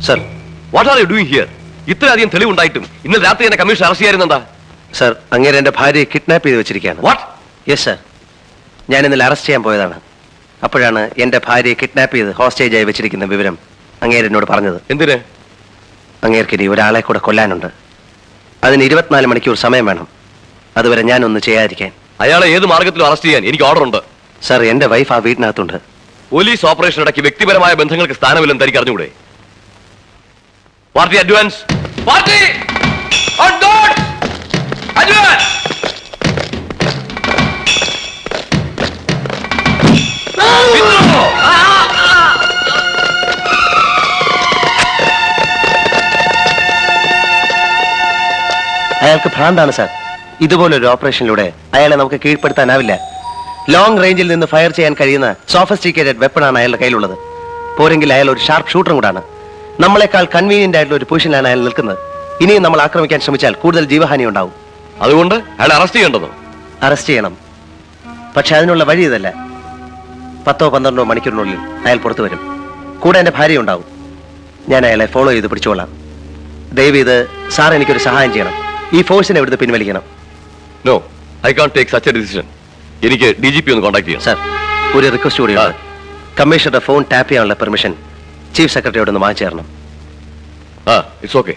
Sir, what are you doing here? ഇത്രയധികം തെളിവുണ്ടായിട്ടും ഇന്നലെ രാത്രി എന്നെ കമ്മീഷൻ അറസ്റ്റ് ചെയ്യാറുണ്ടാ? സർ, അങ്ങേരെ എന്റെ ഭാര്യയെ കിഡ്നാപ്പ് ചെയ്ത് വെച്ചിരിക്കുകയാണ്. വാട്ട്? യെസ് സർ, ഞാൻ ഇന്നലെ അറസ്റ്റ് ചെയ്യാൻ പോയതാണ്. അപ്പോഴാണ് എന്റെ ഭാര്യയെ കിഡ്നാപ്പ് ചെയ്ത് ഹോസ്റ്റേജായി വെച്ചിരിക്കുന്ന വിവരം അങ്ങേര് എന്നോട് പറഞ്ഞത്. എന്തിന്? അങ്ങേർക്ക് ഇനി ഒരാളെ കൂടെ കൊല്ലാനുണ്ട്. അതിന് 24 മണിക്കൂർ സമയം വേണം. അതുവരെ ഞാനൊന്ന് ചെയ്യാതിരിക്കാൻ. അയാളെ ഏത് മാർഗത്തിലും അറസ്റ്റ് ചെയ്യാൻ എനിക്ക് ഓർഡർ ഉണ്ട്. സർ, എന്റെ വൈഫ് ആ വീട്ടിനകത്തുണ്ട്. പോലീസ് ഓപ്പറേഷൻ ഇടയ്ക്ക് വ്യക്തിപരമായ ബന്ധങ്ങൾക്ക് സ്ഥാനമില്ലെന്ന് തനിക്ക് അറിഞ്ഞുകൂടെ? Party advance. Party advance. അയാൾക്ക് ഭ്രാന്താണ് സാർ. ഇതുപോലൊരു ഓപ്പറേഷനിലൂടെ അയാളെ നമുക്ക് കീഴ്പ്പെടുത്താനാവില്ല. ലോങ് റേഞ്ചിൽ നിന്ന് ഫയർ ചെയ്യാൻ കഴിയുന്ന സോഫിസ്റ്റിക്കേറ്റഡ് വെപ്പണാണ് അയാളുടെ കയ്യിലുള്ളത്. പോരെങ്കിൽ അയാൾ ഒരു ഷാർപ്പ് ഷൂട്ടറും കൂടാണ്. നമ്മളെക്കാൾ കൺവീനിയന്റ് ആയിട്ടുള്ള ഒരു പൊസിഷനിലാണ് അയാൾ നിൽക്കുന്നത്. ഇനിയും നമ്മൾ ആക്രമിക്കാൻ ശ്രമിച്ചാൽ കൂടുതൽ ജീവഹാനി ഉണ്ടാവും. അതുകൊണ്ട് അയാളെ അറസ്റ്റ് ചെയ്യേണ്ടതോ? അറസ്റ്റ് ചെയ്യണം. പക്ഷെ അതിനുള്ള വഴി ഇതല്ല. 10-12 മണിക്കൂറിനുള്ളിൽ അയാൾ പുറത്തു വരും. കൂടെ എന്റെ ഭാര്യ ഉണ്ടാവും. ഞാൻ അയാളെ ഫോളോ ചെയ്ത് പിടിച്ചോളാം. ദയവ് ഇത് സാർ എനിക്കൊരു സഹായം ചെയ്യണം. ഈ ഫോഴ്സിനെ ഇവിടുന്ന് പിൻവലിക്കണം. No, I can take such a decision. എനിക്ക് DGP ഒന്ന് കോൺടാക്ട് ചെയ്യാം. സാർ, ഒരു റിക്വസ്റ്റ് കൂടിയുണ്ട്. കമ്മീഷണറുടെ ഫോൺ ടാപ്പ് ചെയ്യാനുള്ള പെർമിഷൻ ചീഫ് സെക്രട്ടറിയോട് ഒന്ന് വാങ്ങിച്ചു തരണം. It's okay.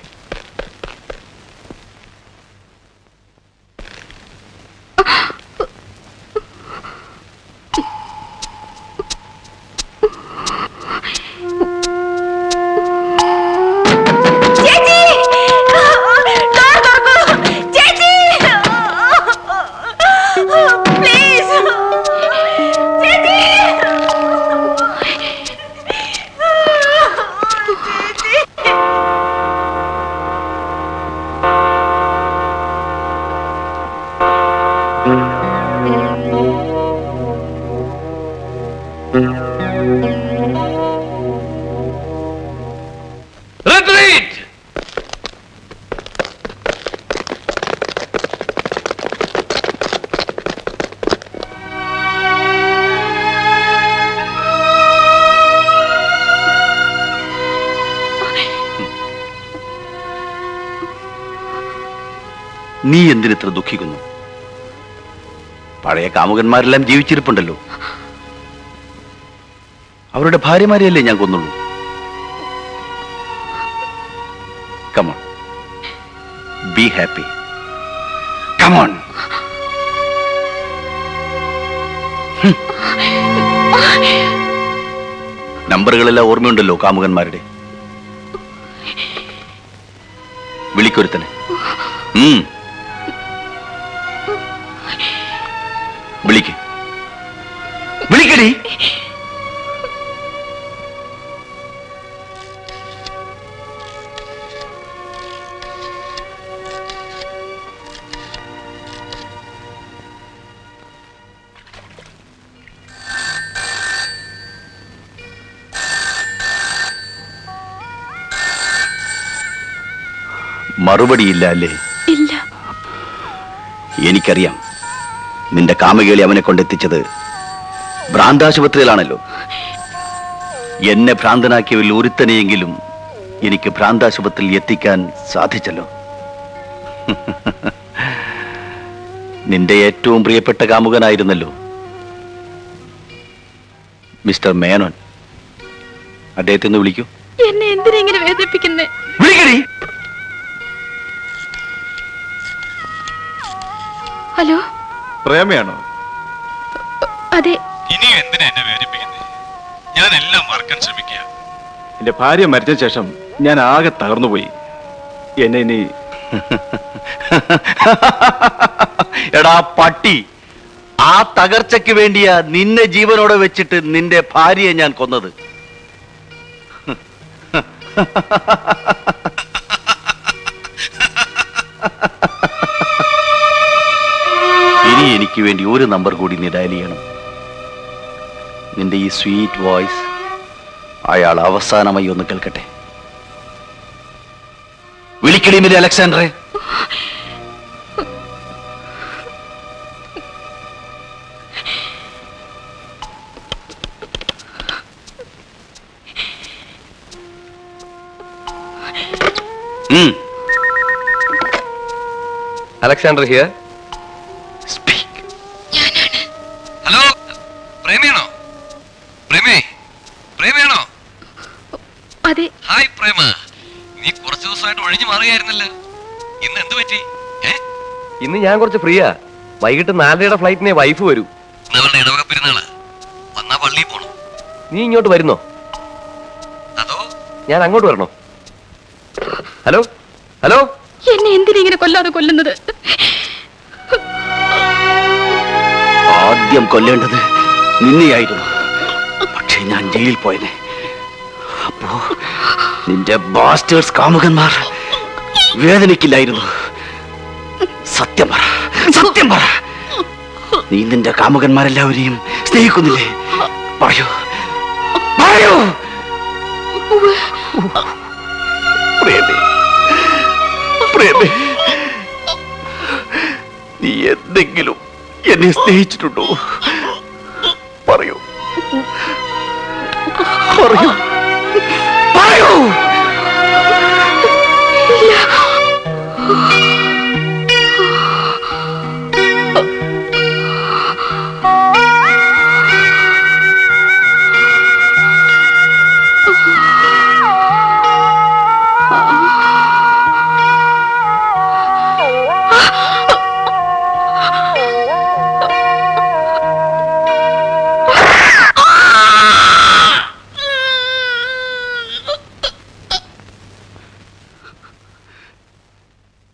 Retreat! നീ എന്തിനിത്ര ദുഃഖിക്കുന്നു? പഴയ കാമുകന്മാരെല്ലാം ജീവിച്ചിരിപ്പുണ്ടല്ലോ. അവരുടെ ഭാര്യമാരെയല്ലേ ഞാൻ കൊന്നുള്ളൂ. Come on. Be happy. Come on. നമ്പറുകളെല്ലാം ഓർമ്മയുണ്ടല്ലോ കാമുകന്മാരുടെ. വിളിക്കൊരുത്തനെ. വിളിക്ക്. വിളിക്കടി. മറുപടിയില്ല അല്ലേ? ഇല്ല. എനിക്കറിയാം, നിന്റെ കാമകേളി അവനെ കൊണ്ടെത്തിച്ചത് ഭ്രാന്താശുപത്രിയിലാണല്ലോ. എന്നെ ഭ്രാന്തനാക്കിയവരിൽ ഒരുത്തനെയെങ്കിലും എനിക്ക് ഭ്രാന്താശുപത്രിയിൽ എത്തിക്കാൻ സാധിച്ചല്ലോ. നിന്റെ ഏറ്റവും പ്രിയപ്പെട്ട കാമുകനായിരുന്നല്ലോ മിസ്റ്റർ മേനോൻ. അദ്ദേഹത്തെ ഒന്ന് വിളിക്കൂ. എന്നെ എന്തിനാ ഇങ്ങനെ വേദനിപ്പിക്കുന്നേ? വിളിക്കടി. ഹലോ, പ്രേമയാണോ? അതെ. ഇനിയും എന്തിനാ എന്നെ വേദനിപ്പിക്കുന്നത്? ഞാൻ എല്ലാം മറക്കാൻ ശ്രമിക്കുക. എന്റെ ഭാര്യ മരിച്ച ശേഷം ഞാൻ ആകെ തകർന്നുപോയി. എന്നെ ഇനി എടാ പട്ടി, ആ തകർച്ചയ്ക്ക് വേണ്ടിയാ നിന്നെ ജീവനോടെ വെച്ചിട്ട് നിന്റെ ഭാര്യയെ ഞാൻ കൊന്നത്. ഇനി എനിക്ക് വേണ്ടി ഒരു നമ്പർ കൂടി നീ ഡയൽ ചെയ്യണം. നിന്റെ ഈ സ്വീറ്റ് വോയിസ് അയാൾ അവസാനമായി ഒന്ന് കേൾക്കട്ടെ. വിളിക്കടി മിലി അലക്സാണ്ടറെ. Alexander here. സ്പീക്ക്. ഹലോ, പ്രേമയാണോ? പ്രേമയാണോ? അതെ. ഹായ് പ്രേമ, നീ കുറച്ചു ദിവസമായിട്ട് ഒഴിഞ്ഞു മാറുകയായിരുന്നല്ലോ. ഇന്ന് എന്ത് പറ്റി? ഇന്ന് ഞാൻ കുറച്ച് ഫ്രീയാ. വൈകിട്ട് 4:30 ഫ്ലൈറ്റിനെ വൈഫ് വരൂ. അവളുടെ ഇടവക പെരുന്നാള് വന്നാ പള്ളിയിൽ പോണം. നീ ഇങ്ങോട്ട് വരുന്നോ? അതോ ഞാൻ അങ്ങോട്ട് വരണോ? ഹലോ ഹലോ, എന്നെ എന്തിനാ ഇങ്ങനെ കൊല്ലാതെ കൊല്ലുന്നത്? ആദ്യം കൊല്ലേണ്ടത് നിന്നെയായിരുന്നു. പക്ഷേ ഞാൻ ജയിലിൽ പോയനെ. അപ്പോ നിന്റെ ബാസ്റ്റേഴ്സ് കാമുകന്മാർ വേദനിക്കില്ലായിരുന്നു. സത്യം പറ, സത്യം പറ. നീ നിന്റെ കാമുകന്മാരെല്ലാവരെയും സ്നേഹിക്കുന്നില്ലേ? പറയൂ, പറയൂ. പ്രേമേ, പ്രേമേ, നീ എന്തെങ്കിലും എന്നെ സ്നേഹിച്ചിട്ടുണ്ടോ? പറയൂ, പറയൂ, പറയൂ.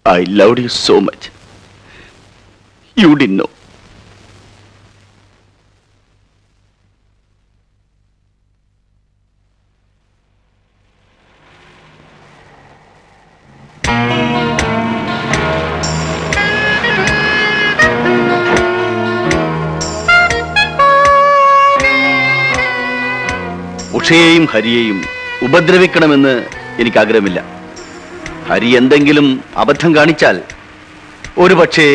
I loved you so much. You didn't know. ഉഷയെയും ഹരിയെയും ഉപദ്രവിക്കണമെന്ന് എനിക്ക് ആഗ്രഹമില്ല. ഹരി എന്തെങ്കിലും അബദ്ധം കാണിച്ചാൽ ഒരുപക്ഷേ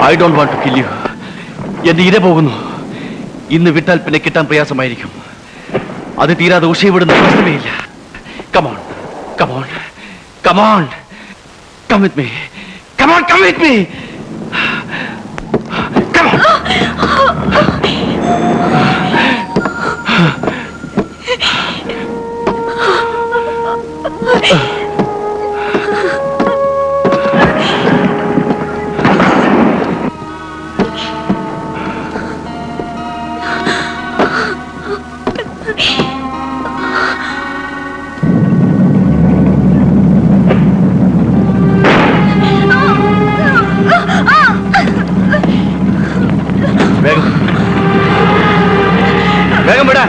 I don't want to kill you. എന്റെ ഇര പോകുന്നു. ഇന്ന് വിട്ടാൽ പിന്നെ കിട്ടാൻ പ്രയാസമായിരിക്കും. അത് തീരാതെ ഉഷയെ വിടുന്ന പ്രശ്നമേയില്ല. Come on, come on, come on, come with me. Come on, come with me. Come on. വേഗം വിടാ.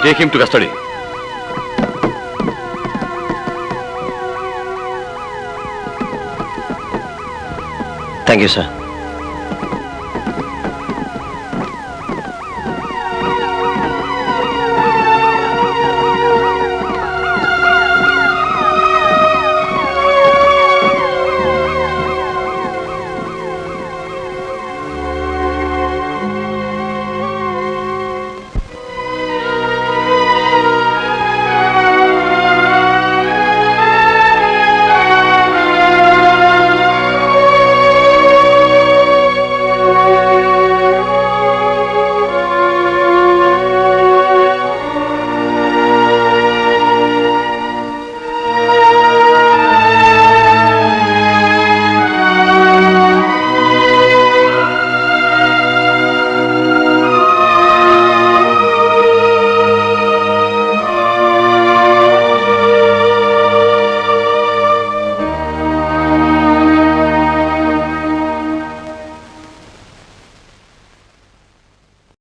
Take him to custody. Thank you, sir.